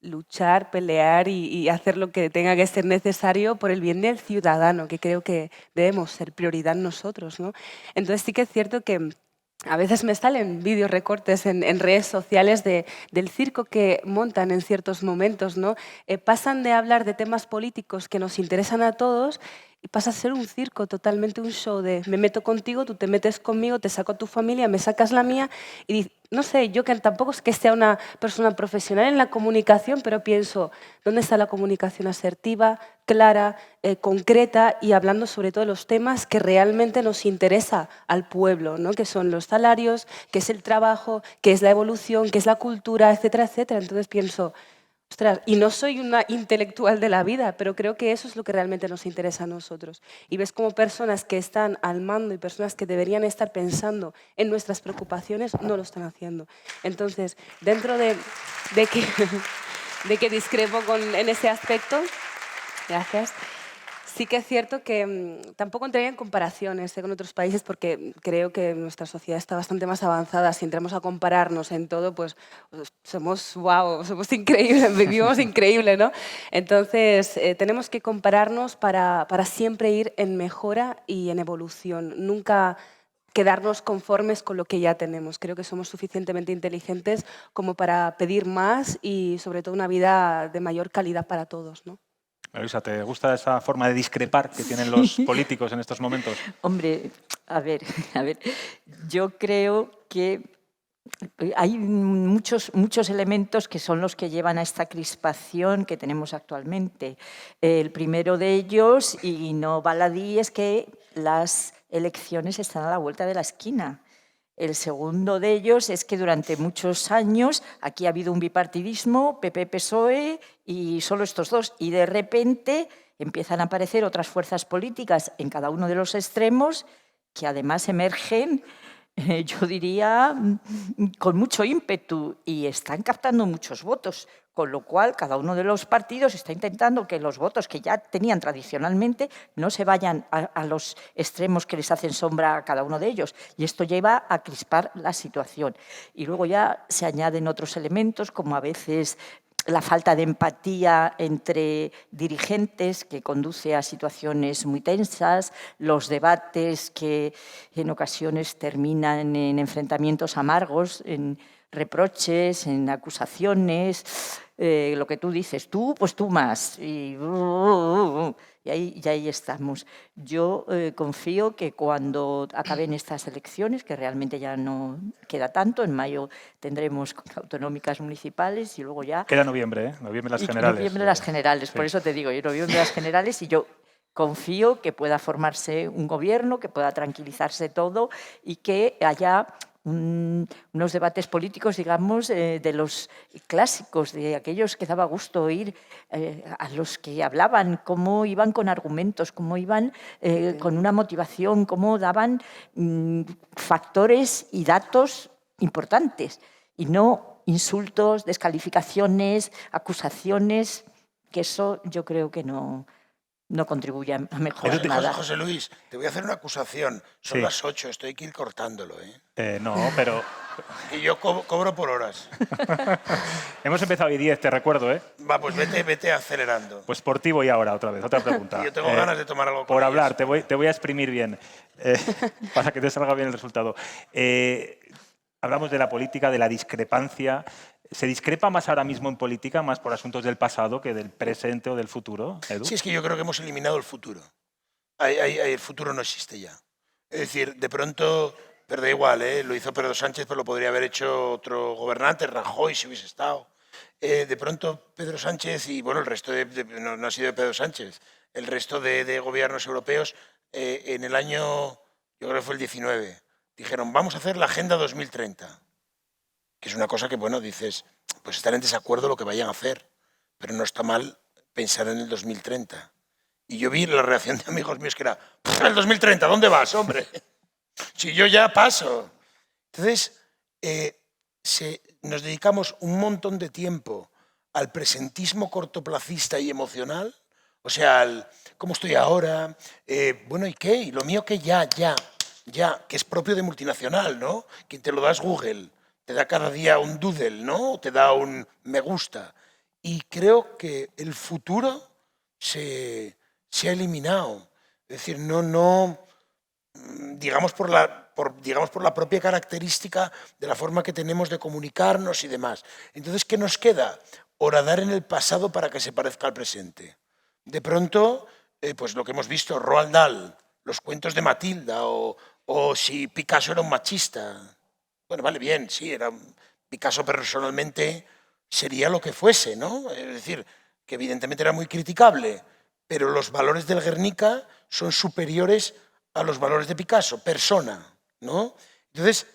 luchar, pelear y hacer lo que tenga que ser necesario por el bien del ciudadano, que creo que debemos ser prioridad nosotros, ¿no? Entonces sí que es cierto que a veces me salen vídeos recortes en redes sociales del circo que montan en ciertos momentos, ¿no? Pasan de hablar de temas políticos que nos interesan a todos y pasa a ser un circo, totalmente un show de me meto contigo, tú te metes conmigo, te saco a tu familia, me sacas la mía y no sé, yo que tampoco es que sea una persona profesional en la comunicación, pero pienso, ¿dónde está la comunicación asertiva, clara, concreta y hablando sobre todo de los temas que realmente nos interesa al pueblo, ¿no? Que son los salarios, que es el trabajo, que es la evolución, que es la cultura, etcétera, etcétera? Entonces pienso, ostras, y no soy una intelectual de la vida, pero creo que eso es lo que realmente nos interesa a nosotros. Y ves como personas que están al mando y personas que deberían estar pensando en nuestras preocupaciones no lo están haciendo. Entonces, dentro de que discrepo en ese aspecto, gracias. Sí que es cierto que tampoco entraría en comparaciones con otros países porque creo que nuestra sociedad está bastante más avanzada. Si entramos a compararnos en todo, pues somos wow, somos increíbles, vivimos increíble, ¿no? Entonces, tenemos que compararnos para siempre ir en mejora y en evolución. Nunca quedarnos conformes con lo que ya tenemos. Creo que somos suficientemente inteligentes como para pedir más y sobre todo una vida de mayor calidad para todos, ¿no? Luisa, ¿te gusta esa forma de discrepar que tienen los políticos en estos momentos? Hombre, a ver, yo creo que hay muchos elementos que son los que llevan a esta crispación que tenemos actualmente. El primero de ellos, y no baladí, es que las elecciones están a la vuelta de la esquina. El segundo de ellos es que durante muchos años aquí ha habido un bipartidismo, PP-PSOE y solo estos dos. Y de repente empiezan a aparecer otras fuerzas políticas en cada uno de los extremos que además emergen, yo diría, con mucho ímpetu y están captando muchos votos. Con lo cual, cada uno de los partidos está intentando que los votos que ya tenían tradicionalmente no se vayan a los extremos que les hacen sombra a cada uno de ellos. Y esto lleva a crispar la situación. Y luego ya se añaden otros elementos, como a veces la falta de empatía entre dirigentes que conduce a situaciones muy tensas, los debates que en ocasiones terminan en enfrentamientos amargos, en reproches, en acusaciones, lo que tú dices, tú, pues tú más. Y ahí estamos. Yo confío que cuando acaben estas elecciones, que realmente ya no queda tanto, en mayo tendremos autonómicas municipales y luego ya... Queda noviembre, ¿eh? Noviembre las generales. Noviembre las generales, Sí. por eso te digo, noviembre las generales y yo confío que pueda formarse un gobierno, que pueda tranquilizarse todo y que haya unos debates políticos, digamos, de los clásicos, de aquellos que daba gusto oír, a los que hablaban, cómo iban con argumentos, cómo iban con una motivación, cómo daban factores y datos importantes y no insultos, descalificaciones, acusaciones, que eso yo creo que no contribuye a mejorar nada. José Luis, te voy a hacer una acusación. Son Sí. las 8, esto hay que ir cortándolo, ¿eh? No, pero Y yo cobro por horas. hemos empezado hoy 10, te recuerdo, ¿eh? Va, pues vete acelerando. Pues por ti voy ahora otra vez, otra pregunta. Y yo tengo ganas de tomar algo con Por ellas. hablar, te voy a exprimir bien, para que te salga bien el resultado. Hablamos de la política, de la discrepancia. ¿Se discrepa más ahora mismo en política, más por asuntos del pasado que del presente o del futuro, Edu? Sí, es que yo creo que hemos eliminado el futuro. El futuro no existe ya. Es decir, de pronto, pero da igual, lo hizo Pedro Sánchez, pero lo podría haber hecho otro gobernante, Rajoy, si hubiese estado. De pronto, Pedro Sánchez y, bueno, el resto no ha sido de Pedro Sánchez, el resto de gobiernos europeos, en el año, yo creo que fue el 19, dijeron, vamos a hacer la Agenda 2030. Que es una cosa que, bueno, dices, pues están en desacuerdo lo que vayan a hacer, pero no está mal pensar en el 2030. Y yo vi la reacción de amigos míos que era, el 2030, ¿dónde vas, hombre? Si yo ya paso. Entonces, nos dedicamos un montón de tiempo al presentismo cortoplacista y emocional, o sea, al cómo estoy ahora, bueno, ¿y qué? ¿Y lo mío qué? Ya, que es propio de multinacional, ¿no? Quien te lo da es Google. Te da cada día un doodle, ¿no? Te da un me gusta. Y creo que el futuro se ha eliminado. Es decir, digamos por la propia característica de la forma que tenemos de comunicarnos y demás. Entonces, ¿qué nos queda? Horadar en el pasado para que se parezca al presente. De pronto, pues lo que hemos visto, Roald Dahl, los cuentos de Matilda, o si Picasso era un machista. Bueno, vale, bien, sí, Picasso personalmente sería lo que fuese, ¿no? Es decir, que evidentemente era muy criticable, pero los valores del Guernica son superiores a los valores de Picasso, persona, ¿no? Entonces,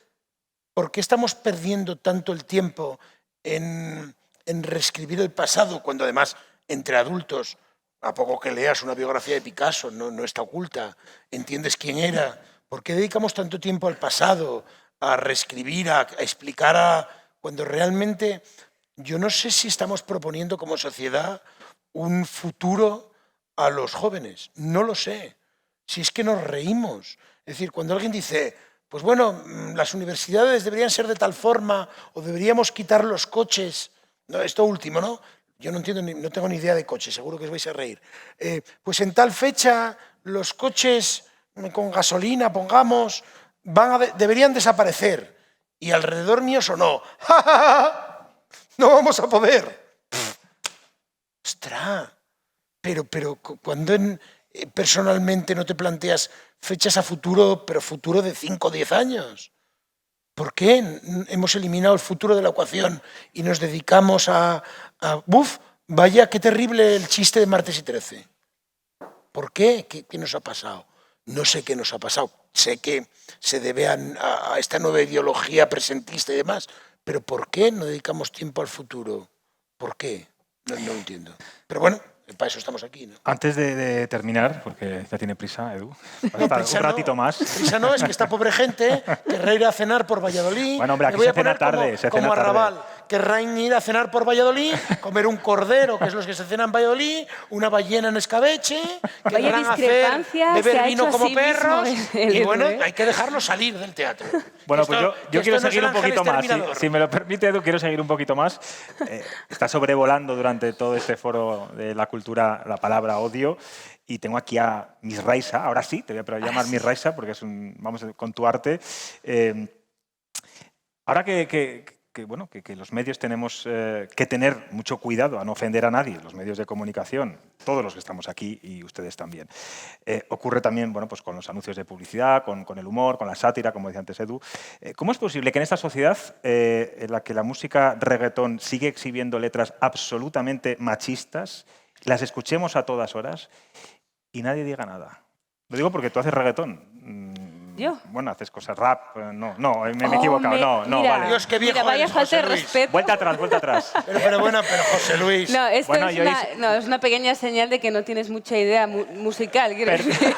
¿por qué estamos perdiendo tanto el tiempo en reescribir el pasado, cuando además, entre adultos, a poco que leas una biografía de Picasso, no está oculta, entiendes quién era? ¿Por qué dedicamos tanto tiempo al pasado, a reescribir, a explicar, cuando realmente yo no sé si estamos proponiendo como sociedad un futuro a los jóvenes? No lo sé. Si es que nos reímos. Es decir, cuando alguien dice, pues bueno, las universidades deberían ser de tal forma o deberíamos quitar los coches, no, esto último, ¿no? Yo no entiendo, no tengo ni idea de coches, seguro que os vais a reír. Pues en tal fecha los coches con gasolina, pongamos, deberían desaparecer. Y alrededor mío sonó, ¡ja, ja, ja! No vamos a poder. ¡Ostras! Pero cuando personalmente no te planteas fechas a futuro, pero futuro de 5 o 10 años. ¿Por qué hemos eliminado el futuro de la ecuación y nos dedicamos ¡Buf! Vaya, qué terrible el chiste de martes y 13. ¿Por qué? ¿Qué nos ha pasado? No sé qué nos ha pasado. Sé que se debe a esta nueva ideología presentista y demás, pero ¿por qué no dedicamos tiempo al futuro? ¿Por qué? No entiendo. Pero bueno, para eso estamos aquí, ¿no? Antes de terminar, porque ya tiene prisa, Edu, No, prisa un ratito no. más. Prisa no, es que esta pobre gente querrá ir a cenar por Valladolid. Bueno, hombre, aquí Me voy se a poner cena tarde, se como cena tarde. Arrabal. Querrán ir a cenar por Valladolid, comer un cordero, que es los que se cenan en Valladolid, una ballena en escabeche, Vaya querrán discrepancia hacer, se beber ha vino hecho a como sí perros, mismo el y Edu, bueno, ¿eh? hay que dejarlo salir del teatro. Bueno, pues yo quiero esto no seguir es un el poquito Ángel más. Exterminador. Si me lo permite, Edu, quiero seguir un poquito más. Está sobrevolando durante todo este foro de la cultura la palabra odio. Y tengo aquí a Miss Raisa. Ahora sí, te voy a llamar Miss Raisa porque vamos con tu arte. Ahora que los medios tenemos que tener mucho cuidado a no ofender a nadie, los medios de comunicación, todos los que estamos aquí y ustedes también. Ocurre también pues con los anuncios de publicidad, con el humor, con la sátira, como decía antes Edu. ¿Cómo es posible que en esta sociedad en la que la música reggaetón sigue exhibiendo letras absolutamente machistas, las escuchemos a todas horas y nadie diga nada. Lo digo porque tú haces reggaetón. ¿Yo? Bueno, haces cosas rap. No, me he equivocado. No, mira, vale. Dios, qué viejo mira, vaya eres, falta de José Luis. respeto. Vuelta atrás. Pero bueno, pero José Luis... No, esto Bueno, es, yo es una pequeña señal de que no tienes mucha idea musical, quiero decir.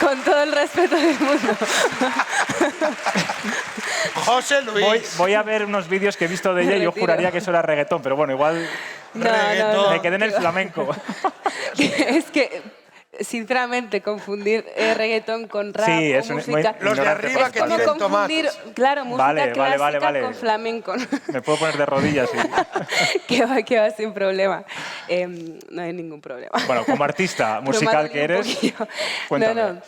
Con todo el respeto del mundo. José Luis. Voy a ver unos vídeos que he visto de ella y yo Retiro. juraría que eso era reggaetón, pero bueno, igual Reggaetón. me quedé en el flamenco. Es que, sinceramente, confundir reggaetón con rap Sí, o es un- música... Los de ignorante arriba por que como tienen confundir, tomates. claro, música Vale, clásica vale. con flamenco. Me puedo poner de rodillas y... que va sin problema. No hay ningún problema. Bueno, como artista musical que eres, cuéntame. No.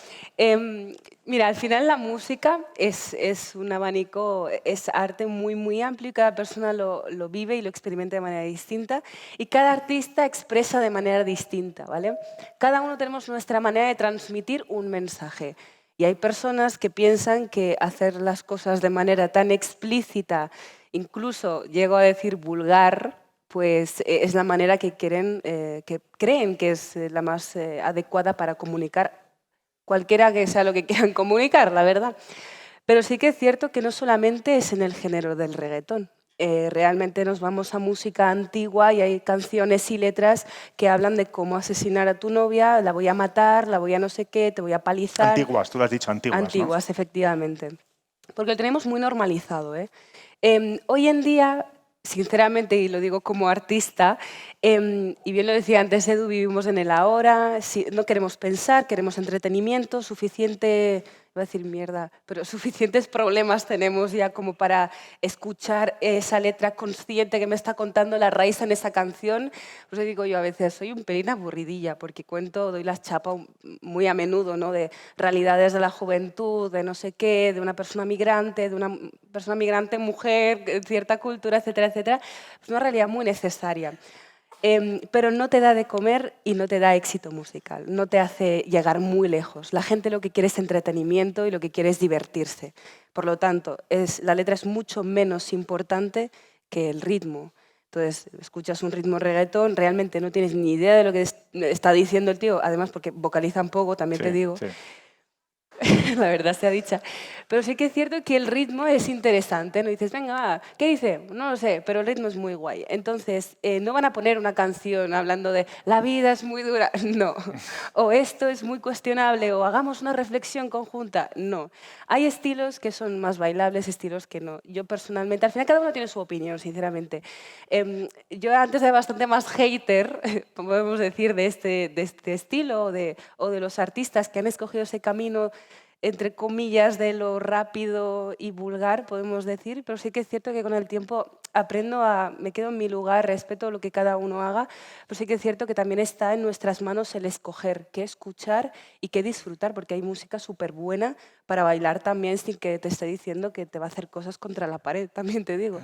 Mira, al final la música es un abanico, es arte muy, muy amplio y cada persona lo vive y lo experimenta de manera distinta y cada artista expresa de manera distinta, ¿vale? Cada uno tenemos nuestra manera de transmitir un mensaje y hay personas que piensan que hacer las cosas de manera tan explícita, incluso llego a decir vulgar, pues es la manera que creen que es la más adecuada para comunicar cualquiera que sea lo que quieran comunicar, la verdad. Pero sí que es cierto que no solamente es en el género del reggaetón. Realmente nos vamos a música antigua y hay canciones y letras que hablan de cómo asesinar a tu novia, la voy a matar, la voy a no sé qué, te voy a palizar. Antiguas, tú lo has dicho, antiguas, Antiguas, efectivamente. Porque lo tenemos muy normalizado. Hoy en día, sinceramente, y lo digo como artista, y bien lo decía antes Edu, vivimos en el ahora, no queremos pensar, queremos entretenimiento, suficiente, iba a decir mierda, pero suficientes problemas tenemos ya como para escuchar esa letra consciente que me está contando la raíz en esa canción. Pues digo yo a veces, soy un pelín aburridilla porque doy las chapas muy a menudo, ¿no? De realidades de la juventud, de no sé qué, de una persona migrante, mujer, cierta cultura, etcétera, etcétera. Es una realidad muy necesaria. Pero no te da de comer y no te da éxito musical, no te hace llegar muy lejos. La gente lo que quiere es entretenimiento y lo que quiere es divertirse. Por lo tanto, la letra es mucho menos importante que el ritmo. Entonces, escuchas un ritmo reggaetón, realmente no tienes ni idea de lo que está diciendo el tío, además porque vocaliza un poco, también te digo. Sí. La verdad sea dicha. Pero sí que es cierto que el ritmo es interesante, ¿no? Dices, venga, va, ¿qué dice? No lo sé, pero el ritmo es muy guay. Entonces, no van a poner una canción hablando de la vida es muy dura, no. O esto es muy cuestionable, o hagamos una reflexión conjunta, no. Hay estilos que son más bailables, estilos que no. Yo personalmente, al final cada uno tiene su opinión, sinceramente. Yo antes era bastante más hater, podemos decir, de este estilo o de los artistas que han escogido ese camino entre comillas, de lo rápido y vulgar, podemos decir, pero sí que es cierto que con el tiempo me quedo en mi lugar, respeto lo que cada uno haga, pero sí que es cierto que también está en nuestras manos el escoger qué escuchar y qué disfrutar, porque hay música súper buena para bailar también sin que te esté diciendo que te va a hacer cosas contra la pared, también te digo.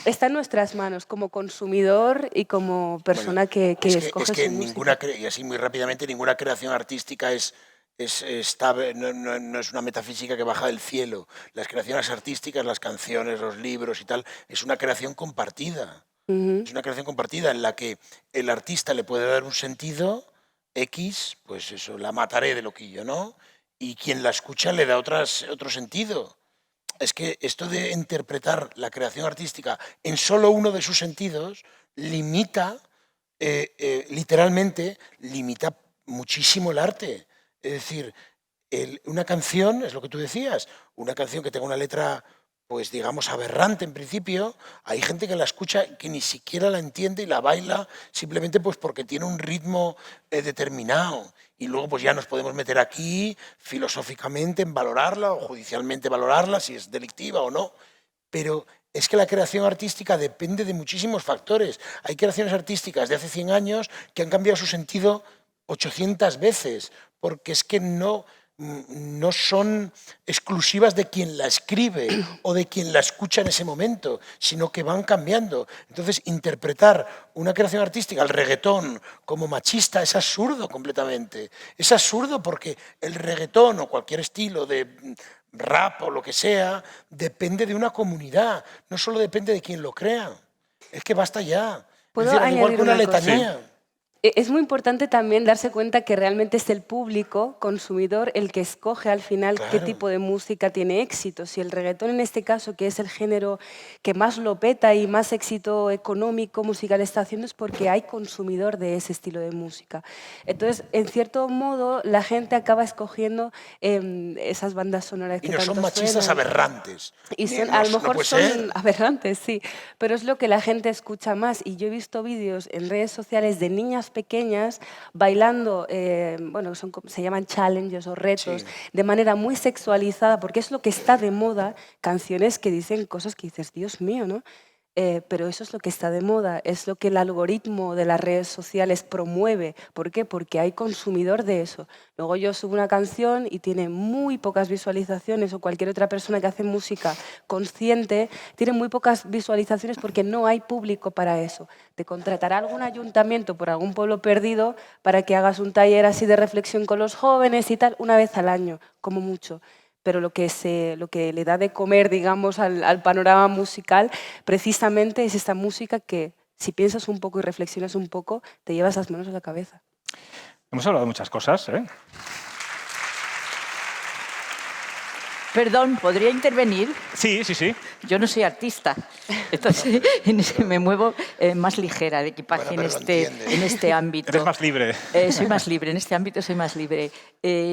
Está en nuestras manos como consumidor y como persona que escoge su música. Y así muy rápidamente, ninguna creación artística no es una metafísica que baja del cielo. Las creaciones artísticas, las canciones, los libros y tal, es una creación compartida. Es una creación compartida en la que el artista le puede dar un sentido X, pues eso, la mataré de loquillo, ¿no? Y quien la escucha le da otro sentido. Es que esto de interpretar la creación artística en solo uno de sus sentidos literalmente limita muchísimo el arte. Es decir, una canción, es lo que tú decías, una canción que tenga una letra, pues digamos, aberrante en principio, hay gente que la escucha que ni siquiera la entiende y la baila simplemente pues porque tiene un ritmo determinado. Y luego pues ya nos podemos meter aquí filosóficamente en valorarla o judicialmente valorarla, si es delictiva o no. Pero es que la creación artística depende de muchísimos factores. Hay creaciones artísticas de hace 100 años que han cambiado su sentido 800 veces, porque es que no son exclusivas de quien la escribe o de quien la escucha en ese momento, sino que van cambiando. Entonces, interpretar una creación artística, el reggaetón, como machista es absurdo completamente. Es absurdo porque el reggaetón o cualquier estilo de rap o lo que sea depende de una comunidad, no solo depende de quien lo crea. Es que basta ya. Es decir, al igual que una letanía. Es muy importante también darse cuenta que realmente es el público consumidor el que escoge al final qué tipo de música tiene éxito. Si el reggaetón en este caso, que es el género que más lo peta y más éxito económico musical está haciendo, es porque hay consumidor de ese estilo de música. Entonces, en cierto modo, la gente acaba escogiendo esas bandas sonoras que Y no tanto son machistas suenan. aberrantes. Y No, a lo no mejor puede son ser. aberrantes, sí, pero es lo que la gente escucha más. Y yo he visto vídeos en redes sociales de niñas pequeñas bailando, bueno, se llaman challenges o retos, Sí. de manera muy sexualizada, porque es lo que está de moda, canciones que dicen cosas que dices, Dios mío, ¿no? Pero eso es lo que está de moda, es lo que el algoritmo de las redes sociales promueve. ¿Por qué? Porque hay consumidor de eso. Luego yo subo una canción y tiene muy pocas visualizaciones, o cualquier otra persona que hace música consciente tiene muy pocas visualizaciones porque no hay público para eso. Te contratará algún ayuntamiento por algún pueblo perdido para que hagas un taller así de reflexión con los jóvenes y tal, una vez al año, como mucho. Pero lo que le da de comer, digamos, al panorama musical, precisamente es esta música que, si piensas un poco y reflexionas un poco, te llevas las manos a la cabeza. Hemos hablado de muchas cosas, ¿eh? Perdón, ¿podría intervenir? Sí, sí, sí. Yo no soy artista, entonces me muevo más ligera de equipaje Bueno, pero en este ámbito. Eres más libre. Soy más libre, en este ámbito soy más libre.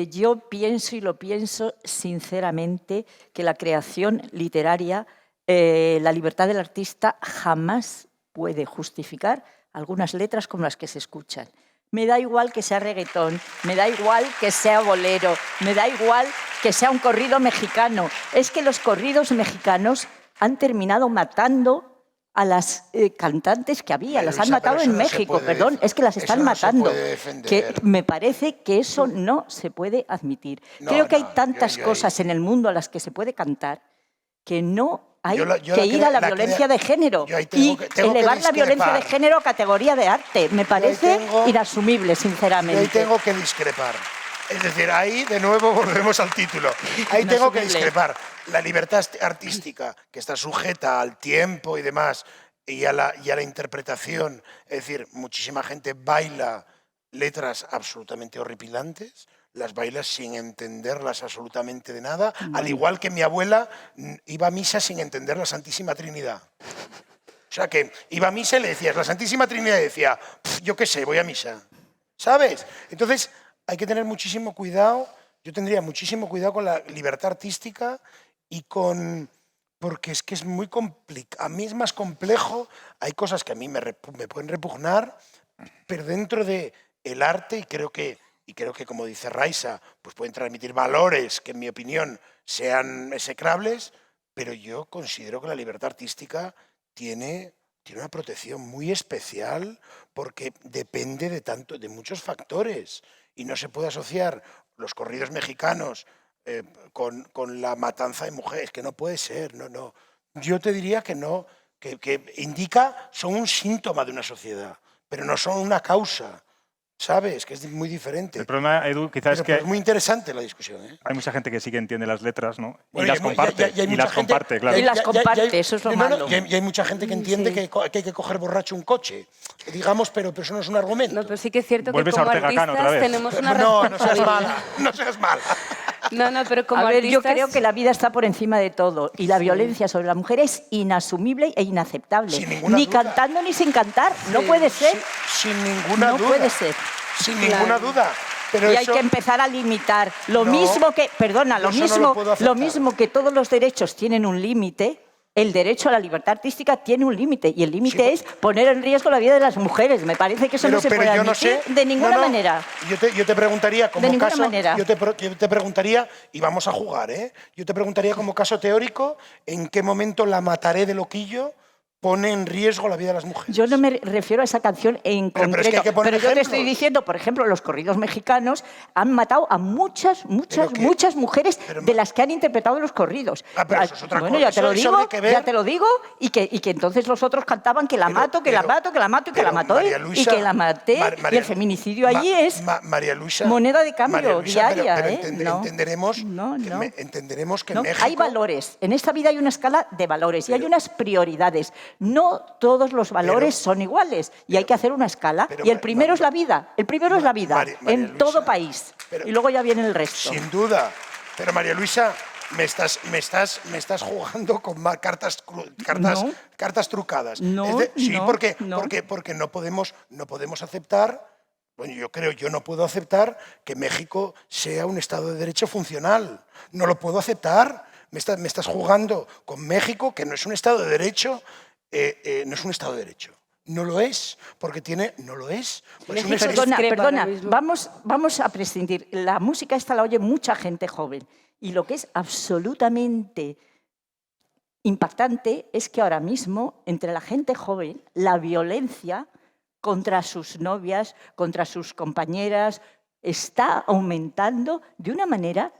Yo pienso, y lo pienso sinceramente, que la creación literaria, la libertad del artista jamás puede justificar algunas letras como las que se escuchan. Me da igual que sea reggaetón, me da igual que sea bolero, me da igual que sea un corrido mexicano. Es que los corridos mexicanos han terminado matando a las cantantes que había, Pero las han Luisa, matado pero en eso no se México, puede perdón, es que las eso están no se matando. puede defender. Que me parece que eso no se puede admitir. No, Creo que hay no, tantas yo ahí- cosas en el mundo a las que se puede cantar que no hay Yo que ir a la violencia de género yo ahí y tengo que elevar la violencia de discrepar. género a categoría de arte. Me parece tengo- inasumible, Yo sinceramente. ahí tengo que discrepar. Es decir, ahí de nuevo volvemos al título. Ahí tengo que Inasumible. discrepar. La libertad artística, que está sujeta al tiempo y demás, y a la interpretación. Es decir, muchísima gente baila letras absolutamente horripilantes, las baila sin entenderlas absolutamente de nada, al igual que mi abuela iba a misa sin entender la Santísima Trinidad. O sea, que iba a misa y le decías, la Santísima Trinidad, y decía, yo qué sé, voy a misa. ¿Sabes? Entonces, hay que tener muchísimo cuidado, yo tendría muchísimo cuidado con la libertad artística y con... Porque es que es muy complicado, a mí es más complejo, hay cosas que a mí me pueden repugnar, pero dentro del arte, y creo que, como dice Raiza, pues pueden transmitir valores que en mi opinión sean execrables, pero yo considero que la libertad artística tiene una protección muy especial porque depende de muchos factores y no se puede asociar los corridos mexicanos con la matanza de mujeres, que no puede ser, no. Yo te diría que no, que son un síntoma de una sociedad, pero no son una causa, ¿sabes? Que es muy diferente. El problema, Edu, quizás es que Es muy interesante la discusión, ¿eh? hay mucha gente que sí que entiende las letras, ¿no? Bueno, Y las comparte, y hay mucha gente- claro. Y las comparte, eso es lo malo. Y hay mucha gente que entiende Sí. que hay que coger borracho un coche, digamos, pero eso no es un argumento. No, pero sí que es cierto que Vuelves a como Ortega Cano otra artistas vez. tenemos una No seas responsabilidad. mala, no seas mala. No, pero como A ver, yo artistas... creo que la vida está por encima de todo y la violencia sobre la mujer es inasumible e inaceptable. Sin ninguna Ni duda. cantando ni sin cantar. No puede ser. Sin ninguna No duda. puede ser. Sin Claro. ninguna duda. Pero Y hay eso- que empezar a limitar. Lo No, mismo que, perdona, yo eso no lo puedo aceptar. lo mismo que todos los derechos tienen un límite, el derecho a la libertad artística tiene un límite. Y el límite Sí, es poner en riesgo la vida de las mujeres. Me parece que eso no se puede yo no admitir sé, de ninguna no, no. manera. Yo te preguntaría como De ninguna caso, manera. yo te preguntaría, y vamos a jugar, ¿eh? Yo te preguntaría como caso teórico, ¿en qué momento la mataré de loquillo pone en riesgo la vida de las mujeres? Yo no me refiero a esa canción en Pero es concreto, que hay que poner pero yo te ejemplos. estoy diciendo, por ejemplo, los corridos mexicanos han matado a muchas mujeres pero de las que han interpretado los corridos. Pero eso es otra Bueno, cosa. ya te lo Eso digo, habría que ver. ya te lo digo, y que entonces los otros cantaban que la mato, que la pero- mato, que la mato y que la pero mató María y Luisa- que la maté. Y el feminicidio allí es María Luisa, moneda de cambio María Luisa, diaria. pero No. entenderemos No, que, no. entenderemos que No, México... hay valores. En esta vida hay una escala de valores y hay unas prioridades. No todos los valores son iguales y hay que hacer una escala. Y el primero es la vida, el primero es la vida, María en Luisa, todo país. pero- Y luego ya viene el resto. Sin duda. Pero María Luisa, me estás jugando con cartas trucadas. No, Sí, no, porque no. no podemos aceptar, bueno, yo no puedo aceptar que México sea un Estado de Derecho funcional. No lo puedo aceptar. Me estás jugando con México, que no es un Estado de Derecho, no es un Estado de Derecho. No lo es, porque no lo es. Pues es un México Estado- discrepa Perdona, ahora mismo. vamos a prescindir. La música esta la oye mucha gente joven. Y lo que es absolutamente impactante es que ahora mismo, entre la gente joven, la violencia contra sus novias, contra sus compañeras, está aumentando de una manera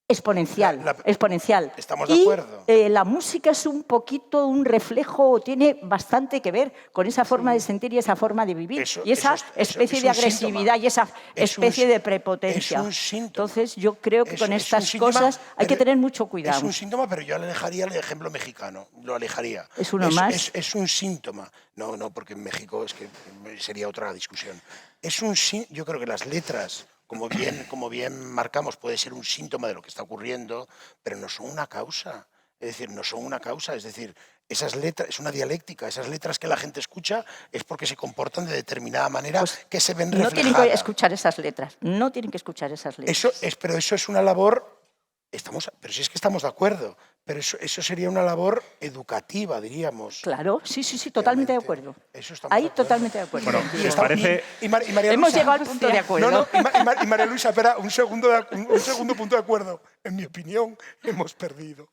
exponencial. Exponencial. Estamos de acuerdo. Y la música es un poquito un reflejo, tiene bastante que ver con esa forma de sentir y esa forma de vivir. Y esa especie es de un agresividad síntoma. y esa Es un especie sí- de prepotencia. es un síntoma. Entonces yo creo que Es- con es un estas síntoma, cosas hay que pero tener mucho cuidado. Es un síntoma, pero yo alejaría el ejemplo mexicano. Lo alejaría. ¿Es uno más? Es un síntoma. No, porque en México es que sería otra discusión. Yo creo que las letras, como bien marcamos, puede ser un síntoma de lo que está ocurriendo, pero no son una causa. Es decir, no son una causa. Es decir, esas letras, es una dialéctica. Esas letras que la gente escucha es porque se comportan de determinada manera Pues que se ven no reflejadas. tienen que escuchar esas letras. No tienen que escuchar esas letras. Pero eso es una labor. Pero si es que estamos de acuerdo. Pero eso sería una labor educativa, diríamos. Claro, sí, totalmente de acuerdo. Eso estamos de Ahí acuerdo. totalmente de acuerdo. Bueno, contigo. ¿les parece? Y María Hemos Luisa- llegado al punto de acuerdo. No, y María Luisa, espera, un segundo punto de acuerdo. En mi opinión, hemos perdido.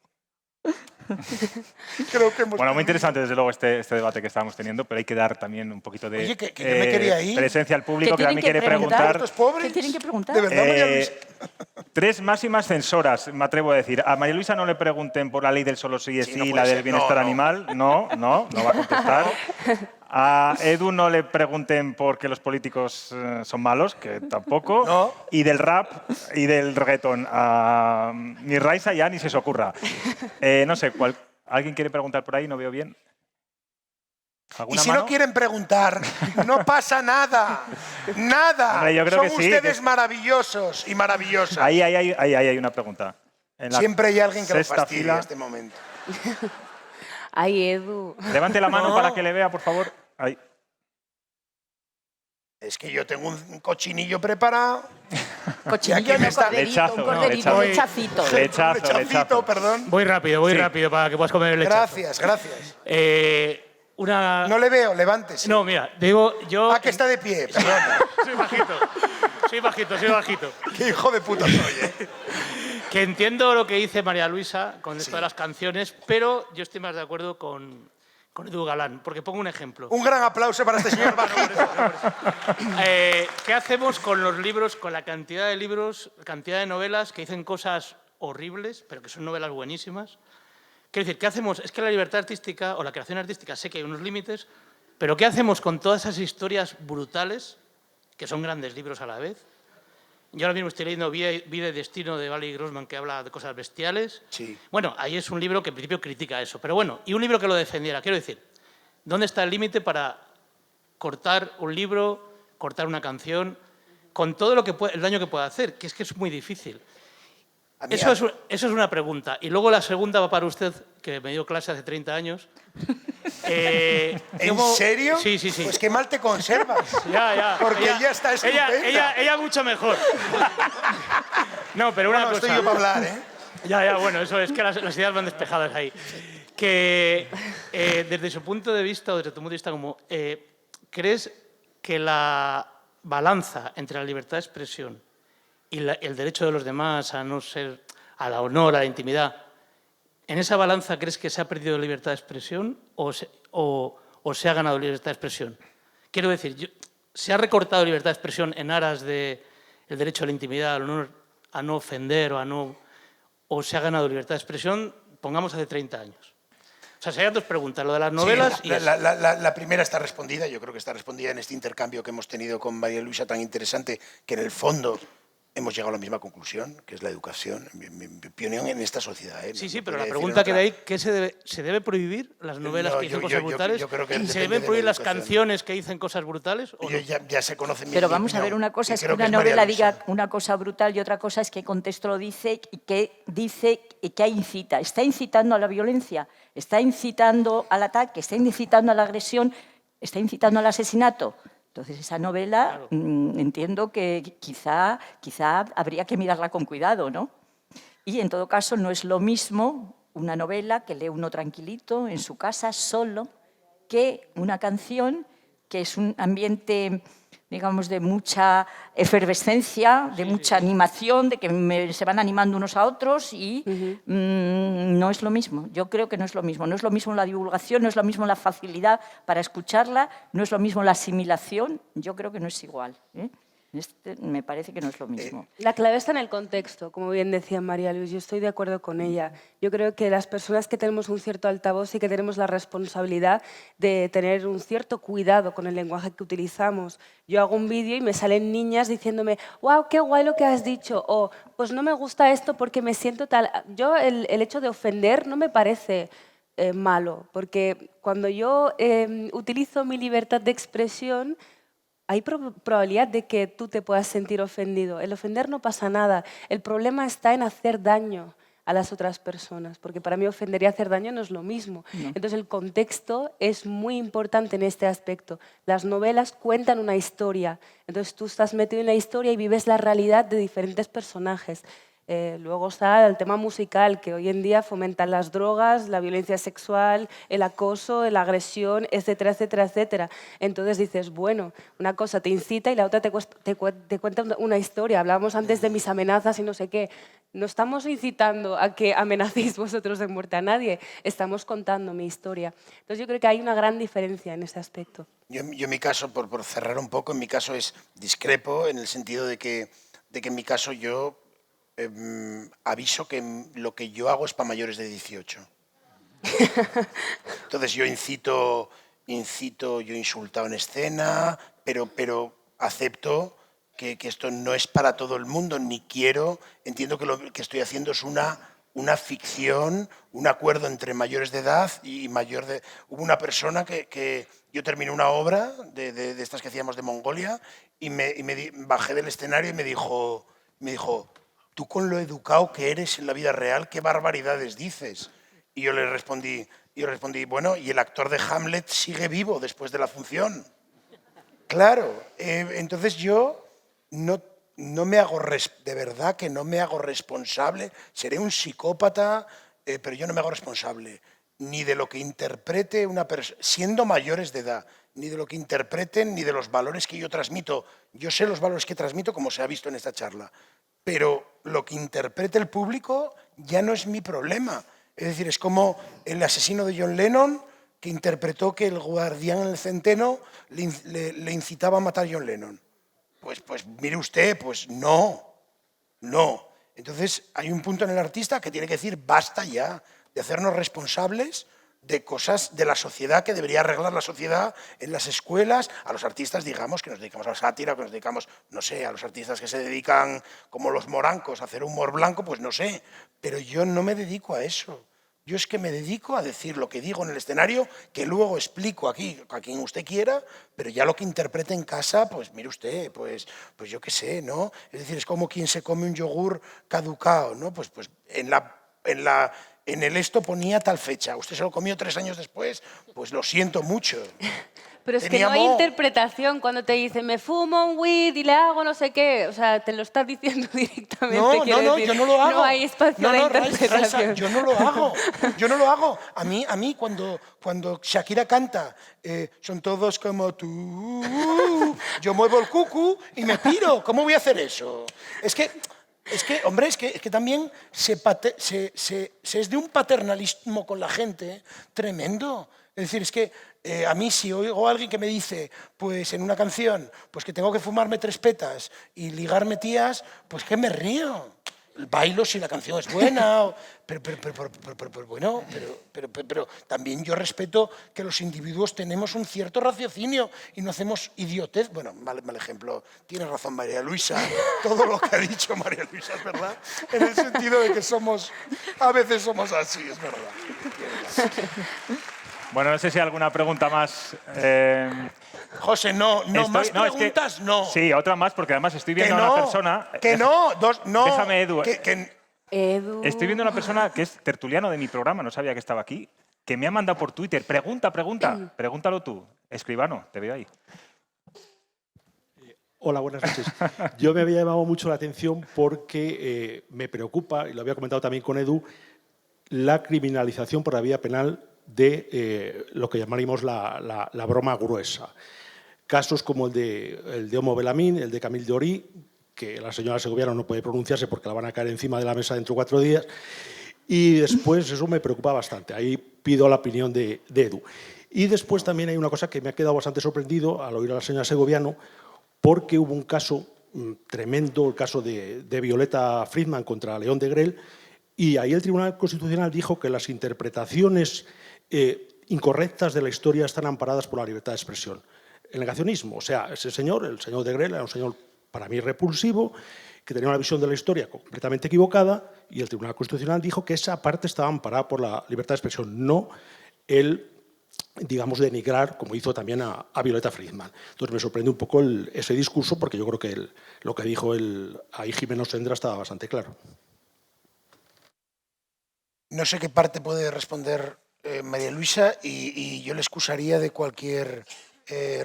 Creo que hemos Bueno, muy perdido. interesante desde luego este debate que estábamos teniendo, pero hay que dar también un poquito de Oye, que yo me quería ir. presencia al público ¿Qué que también tienen quiere que preguntar? preguntar. ¿Estos pobres? ¿Qué tienen que preguntar? De verdad, María Luisa. Tres máximas censoras, me atrevo a decir. A María Luisa no le pregunten por la ley del solo sí es Sí, sí, no puede la del ser. bienestar No. animal. No va a contestar. A Edu no le pregunten por qué los políticos son malos, que tampoco. No. Y del rap y del reggaetón. A ni Raiza ya ni se os ocurra. No sé, ¿alguien quiere preguntar por ahí? No veo bien. Y ¿Alguna si mano? no quieren preguntar, no pasa nada. Nada. Hombre, yo creo Son que sí, ustedes que- maravillosos y maravillosas. Ahí hay una pregunta. En la Siempre hay alguien que lo sexta fastidia fila. en este momento. Ay, Edu. Levante la mano No. para que le vea, por favor. Ahí. Es que yo tengo un cochinillo preparado. Cochinillo, Y aquí me no está- corderito, Lechazo, un no, corderito, un lechazo. lechacito. Lechazo. Lechacito, perdón. Voy rápido, Sí. para que puedas comer el lechazo. Gracias. Una... No le veo, levántese. No, mira, digo, yo... Ah, que está de pie, perdona. Soy bajito. Qué hijo de puta soy, ¿eh? Que entiendo lo que dice María Luisa con esto de las canciones, pero yo estoy más de acuerdo con Edu Galán, porque pongo un ejemplo. Un gran aplauso para este señor bajito. ¿Qué hacemos con los libros, con la cantidad de libros, cantidad de novelas que dicen cosas horribles, pero que son novelas buenísimas? Quiero decir, ¿qué hacemos? Es que la libertad artística o la creación artística sé que hay unos límites, pero ¿qué hacemos con todas esas historias brutales, que son grandes libros a la vez? Yo ahora mismo estoy leyendo Vida y Destino de Valery Grossman, que habla de cosas bestiales. Sí. Bueno, ahí es un libro que en principio critica eso, pero bueno, y un libro que lo defendiera. Quiero decir, ¿dónde está el límite para cortar un libro, cortar una canción, con todo el daño que puede hacer? Que es muy difícil. A mí, Eso es una pregunta. Y luego la segunda va para usted, que me dio clase hace 30 años. ¿En ¿Cómo? serio? Sí. Pues qué mal te conservas. Ya. Porque ella está estupenda. Ella mucho mejor. No, pero una No cosa. estoy yo para hablar, ¿eh? Ya, bueno, eso es que las ideas van despejadas ahí. Que desde su punto de vista, o desde tu punto de vista, ¿crees que la balanza entre la libertad de expresión y el derecho de los demás a no ser, a la honor, a la intimidad, en esa balanza crees que se ha perdido libertad de expresión o se ha ganado libertad de expresión? Quiero decir, ¿se ha recortado libertad de expresión en aras del derecho a la intimidad, al honor, a no ofender o se ha ganado libertad de expresión, pongamos, hace 30 años? O sea, serían dos preguntas, lo de las novelas Sí, y... la primera está respondida, yo creo que está respondida en este intercambio que hemos tenido con María Luisa tan interesante, que en el fondo hemos llegado a la misma conclusión, que es la educación, mi opinión en esta sociedad. Sí, No pero la podría decir pregunta que otra. de ahí, ¿qué se debe prohibir las novelas No, que dicen yo- cosas yo- brutales? yo creo que ¿Se depende deben de la prohibir las educación. canciones que dicen cosas brutales o no? Ya se conoce mi Pero mi vamos a ver, opinión, una cosa y es que creo una es María novela Luisa. diga una cosa brutal y otra cosa es qué contexto lo dice y qué dice y qué incita. ¿Está incitando a la violencia? ¿Está incitando al ataque? ¿Está incitando a la agresión? ¿Está incitando al asesinato? Entonces, esa novela entiendo que quizá habría que mirarla con cuidado, ¿no? Y, en todo caso, no es lo mismo una novela que lee uno tranquilito en su casa, solo, que una canción que es un ambiente, digamos, de mucha efervescencia, de mucha animación, de que se van animando unos a otros y no es lo mismo. Yo creo que no es lo mismo. No es lo mismo la divulgación, no es lo mismo la facilidad para escucharla, no es lo mismo la asimilación. Yo creo que no es igual, ¿eh? Me parece que no es lo mismo. La clave está en el contexto, como bien decía María Luis, yo estoy de acuerdo con ella. Yo creo que las personas que tenemos un cierto altavoz y que tenemos la responsabilidad de tener un cierto cuidado con el lenguaje que utilizamos. Yo hago un vídeo y me salen niñas diciéndome, wow, qué guay lo que has dicho, o pues no me gusta esto porque me siento tal. Yo el hecho de ofender no me parece malo, porque cuando yo utilizo mi libertad de expresión, hay probabilidad de que tú te puedas sentir ofendido. El ofender no pasa nada. El problema está en hacer daño a las otras personas, porque para mí ofender y hacer daño no es lo mismo. Entonces el contexto es muy importante en este aspecto. Las novelas cuentan una historia, entonces tú estás metido en la historia y vives la realidad de diferentes personajes. Luego está el tema musical, que hoy en día fomentan las drogas, la violencia sexual, el acoso, la agresión, etcétera, etcétera, etcétera. Entonces dices, bueno, una cosa te incita y la otra te cuenta una historia. Hablábamos antes de mis amenazas y no sé qué. No estamos incitando a que amenacéis vosotros de muerte a nadie, estamos contando mi historia. Entonces yo creo que hay una gran diferencia en ese aspecto. Yo en mi caso, por cerrar un poco, en mi caso es discrepo en el sentido de que en mi caso yo aviso que lo que yo hago es para mayores de 18. Entonces yo incito, yo he insultado en escena, pero acepto que esto no es para todo el mundo, ni quiero, entiendo que lo que estoy haciendo es una ficción, un acuerdo entre mayores de edad y mayor de... Hubo una persona que yo terminé una obra de estas que hacíamos de Mongolia y bajé del escenario y me dijo, tú con lo educado que eres en la vida real, ¿qué barbaridades dices? Y yo le respondí, bueno, y el actor de Hamlet sigue vivo después de la función. Claro, entonces yo no me hago, de verdad que no me hago responsable, seré un psicópata, pero yo no me hago responsable ni de lo que interprete una persona, siendo mayores de edad, ni de lo que interpreten, ni de los valores que yo transmito. Yo sé los valores que transmito, como se ha visto en esta charla, pero lo que interprete el público ya no es mi problema. Es decir, es como el asesino de John Lennon, que interpretó que el guardián en el centeno le incitaba a matar a John Lennon. Pues mire usted, pues no. Entonces hay un punto en el artista que tiene que decir basta ya de hacernos responsables de cosas de la sociedad que debería arreglar la sociedad en las escuelas, a los artistas, digamos, que nos dedicamos a la sátira, que nos dedicamos, no sé, a los artistas que se dedican, como los morancos, a hacer humor blanco, pues no sé, pero yo no me dedico a eso. Yo es que me dedico a decir lo que digo en el escenario, que luego explico aquí a quien usted quiera, pero ya lo que interprete en casa, pues mire usted, pues yo qué sé, ¿no? Es decir, es como quien se come un yogur caducado, ¿no? Pues en el esto ponía tal fecha. Usted se lo comió 3 años después, pues lo siento mucho. Pero es que no hay interpretación cuando te dicen me fumo un weed y le hago no sé qué. O sea, te lo estás diciendo directamente. No, decir, yo no lo hago. No hay espacio de interpretación. Raisa, yo no lo hago. A mí cuando Shakira canta, son todos como tú, yo muevo el cucu y me piro. ¿Cómo voy a hacer eso? Es que hombre, es que también se es de un paternalismo con la gente tremendo. Es decir, es que a mí si oigo a alguien que me dice, pues en una canción, pues que tengo que fumarme 3 petas y ligarme tías, pues que me río. bailo si la canción es buena, pero también yo respeto que los individuos tenemos un cierto raciocinio y no hacemos idiotez. Bueno, mal ejemplo, tiene razón María Luisa, todo lo que ha dicho María Luisa es verdad, en el sentido de que a veces somos así, es verdad. Bueno, no sé si hay alguna pregunta más. José, más preguntas, no. Sí, otra más, porque además estoy viendo a una persona... no. Déjame, Edu. Edu. Estoy viendo a una persona que es tertuliano de mi programa, no sabía que estaba aquí, que me ha mandado por Twitter, pregúntalo tú. Escribano, te veo ahí. Hola, buenas noches. Yo me había llamado mucho la atención porque me preocupa, y lo había comentado también con Edu, la criminalización por la vía penal de lo que llamaríamos la broma gruesa. Casos como el de Homo Belamín, el de Camille Dory, que la señora Segoviano no puede pronunciarse porque la van a caer encima de la mesa dentro de 4 días, y después eso me preocupa bastante. Ahí pido la opinión de Edu. Y después también hay una cosa que me ha quedado bastante sorprendido al oír a la señora Segoviano, porque hubo un caso tremendo, el caso de Violeta Friedman contra León de Grell, y ahí el Tribunal Constitucional dijo que las interpretaciones incorrectas de la historia están amparadas por la libertad de expresión. El negacionismo, o sea, ese señor, el señor de Grell, era un señor para mí repulsivo, que tenía una visión de la historia completamente equivocada, y el Tribunal Constitucional dijo que esa parte estaba amparada por la libertad de expresión, no el, digamos, denigrar, como hizo también a Violeta Friedman. Entonces me sorprende un poco ese discurso, porque yo creo que lo que dijo ahí Jimeno Sendra estaba bastante claro. No sé qué parte puede responder María Luisa y yo le excusaría de cualquier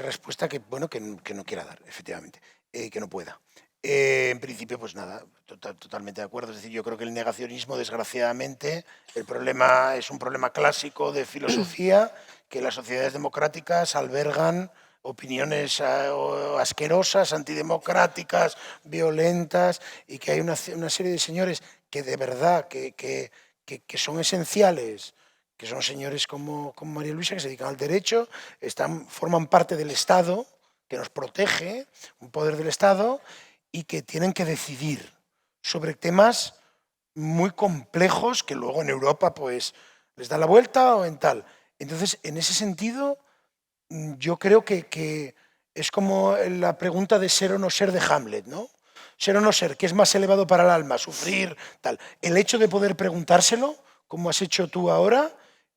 respuesta que no quiera dar, efectivamente, que no pueda. En principio, pues nada, totalmente de acuerdo. Es decir, yo creo que el negacionismo, desgraciadamente, el problema es un problema clásico de filosofía, que las sociedades democráticas albergan opiniones asquerosas, antidemocráticas, violentas, y que hay una serie de señores que de verdad que son esenciales, que son señores como María Luisa, que se dedican al derecho, forman parte del Estado, que nos protege, un poder del Estado, y que tienen que decidir sobre temas muy complejos que luego en Europa pues les da la vuelta o en tal. Entonces, en ese sentido, yo creo que es como la pregunta de ser o no ser de Hamlet, ¿no? Ser o no ser, ¿qué es más elevado para el alma? Sufrir, tal. El hecho de poder preguntárselo, como has hecho tú ahora,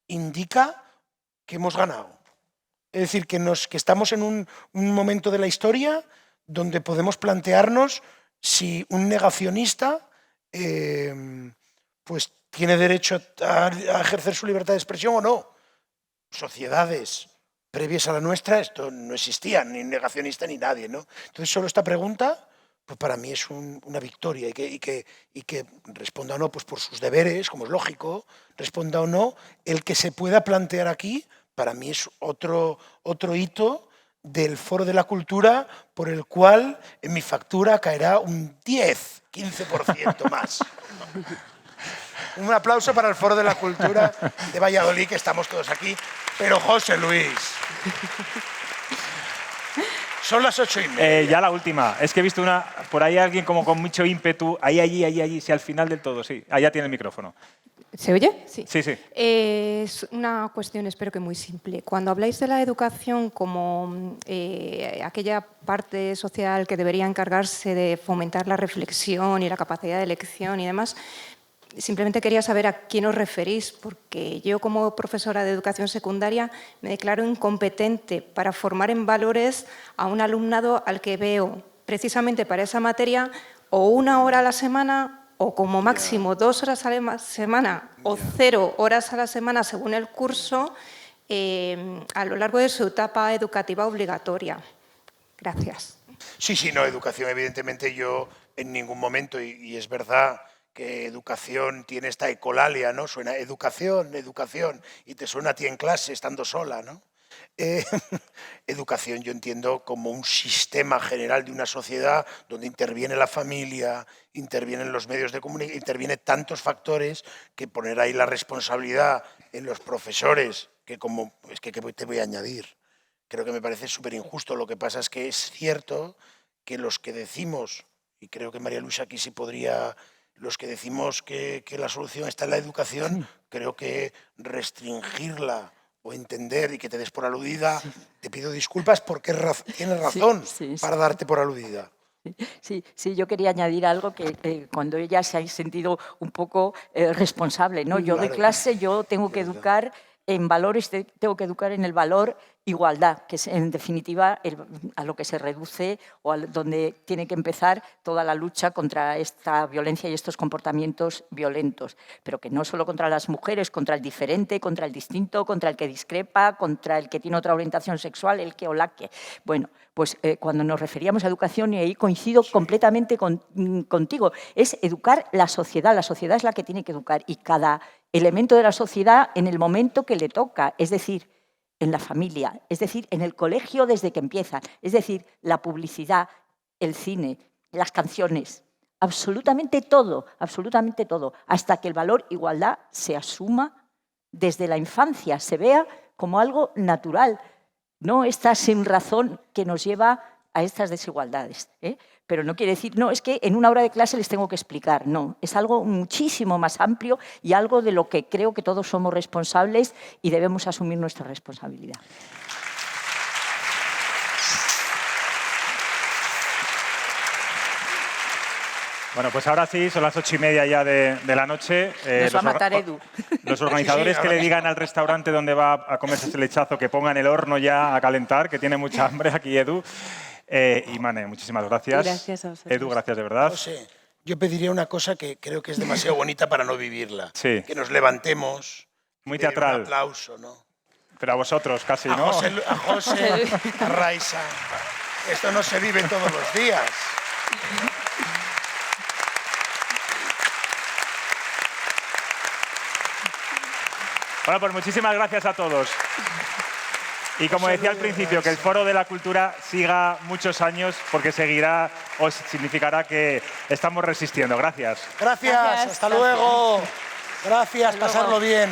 indica que hemos ganado. Es decir, que estamos en un momento de la historia donde podemos plantearnos si un negacionista pues tiene derecho a ejercer su libertad de expresión o no. Sociedades previas a la nuestra, esto no existía, ni negacionista ni nadie, ¿no? Entonces, solo esta pregunta, pues para mí es una victoria y que responda o no pues por sus deberes, como es lógico, responda o no, el que se pueda plantear aquí, para mí es otro hito del Foro de la Cultura, por el cual en mi factura caerá un 10-15% más. Un aplauso para el Foro de la Cultura de Valladolid, que estamos todos aquí. Pero José Luis, son las 8:30. Ya la última. Es que he visto por ahí alguien como con mucho ímpetu. Allí, sí, al final del todo, sí. Allá tiene el micrófono. ¿Se oye? Sí. Sí, sí. Es una cuestión, espero que muy simple. Cuando habláis de la educación como aquella parte social que debería encargarse de fomentar la reflexión y la capacidad de elección y demás, simplemente quería saber a quién os referís, porque yo como profesora de educación secundaria me declaro incompetente para formar en valores a un alumnado al que veo precisamente para esa materia o 1 hora a la semana o como máximo 2 horas a la semana o 0 horas a la semana según el curso a lo largo de su etapa educativa obligatoria. Gracias. Sí, no, educación evidentemente yo en ningún momento, y es verdad que educación tiene esta ecolalia, ¿no? Suena educación, y te suena a ti en clase estando sola, ¿no? Educación yo entiendo como un sistema general de una sociedad donde interviene la familia, intervienen los medios de comunicación, interviene tantos factores que poner ahí la responsabilidad en los profesores, que te voy a añadir, creo que me parece súper injusto. Lo que pasa es que es cierto que los que decimos, y creo que María Luisa aquí sí podría los que decimos que la solución está en la educación, creo que restringirla o entender y que te des por aludida, te pido disculpas porque tienes razón para darte por aludida. Sí, yo quería añadir algo que cuando ella se ha sentido un poco responsable, ¿no? Yo doy clase, yo tengo que educar en valores, tengo que educar en el valor igualdad, que es en definitiva a lo que se reduce o a donde tiene que empezar toda la lucha contra esta violencia y estos comportamientos violentos, pero que no solo contra las mujeres, contra el diferente, contra el distinto, contra el que discrepa, contra el que tiene otra orientación sexual, el que o la que. Bueno, pues cuando nos referíamos a educación, y ahí coincido completamente contigo, es educar la sociedad es la que tiene que educar y cada elemento de la sociedad en el momento que le toca, es decir, en la familia, es decir, en el colegio desde que empieza, es decir, la publicidad, el cine, las canciones, absolutamente todo, hasta que el valor igualdad se asuma desde la infancia, se vea como algo natural, no esta sin razón que nos lleva a estas desigualdades. Pero no quiere decir, no, es que en una hora de clase les tengo que explicar, no, es algo muchísimo más amplio y algo de lo que creo que todos somos responsables y debemos asumir nuestra responsabilidad. Bueno, pues ahora sí, son las 8:30 ya de la noche. Nos va a matar Edu. Los organizadores que le digan al restaurante donde va a comerse ese lechazo que pongan el horno ya a calentar, que tiene mucha hambre aquí Edu. Y Mane, muchísimas gracias. Gracias a vosotros. Edu, gracias de verdad. José, yo pediría una cosa que creo que es demasiado bonita para no vivirla. Sí. Que nos levantemos. Muy pedir teatral. Un aplauso, ¿no? Pero a vosotros casi, A ¿no? José, a Raiza. Esto no se vive todos los días. Bueno, pues muchísimas gracias a todos. Y como decía al principio, que el Foro de la Cultura siga muchos años porque seguirá o significará que estamos resistiendo. Gracias. Gracias, hasta luego. Gracias, pasarlo bien.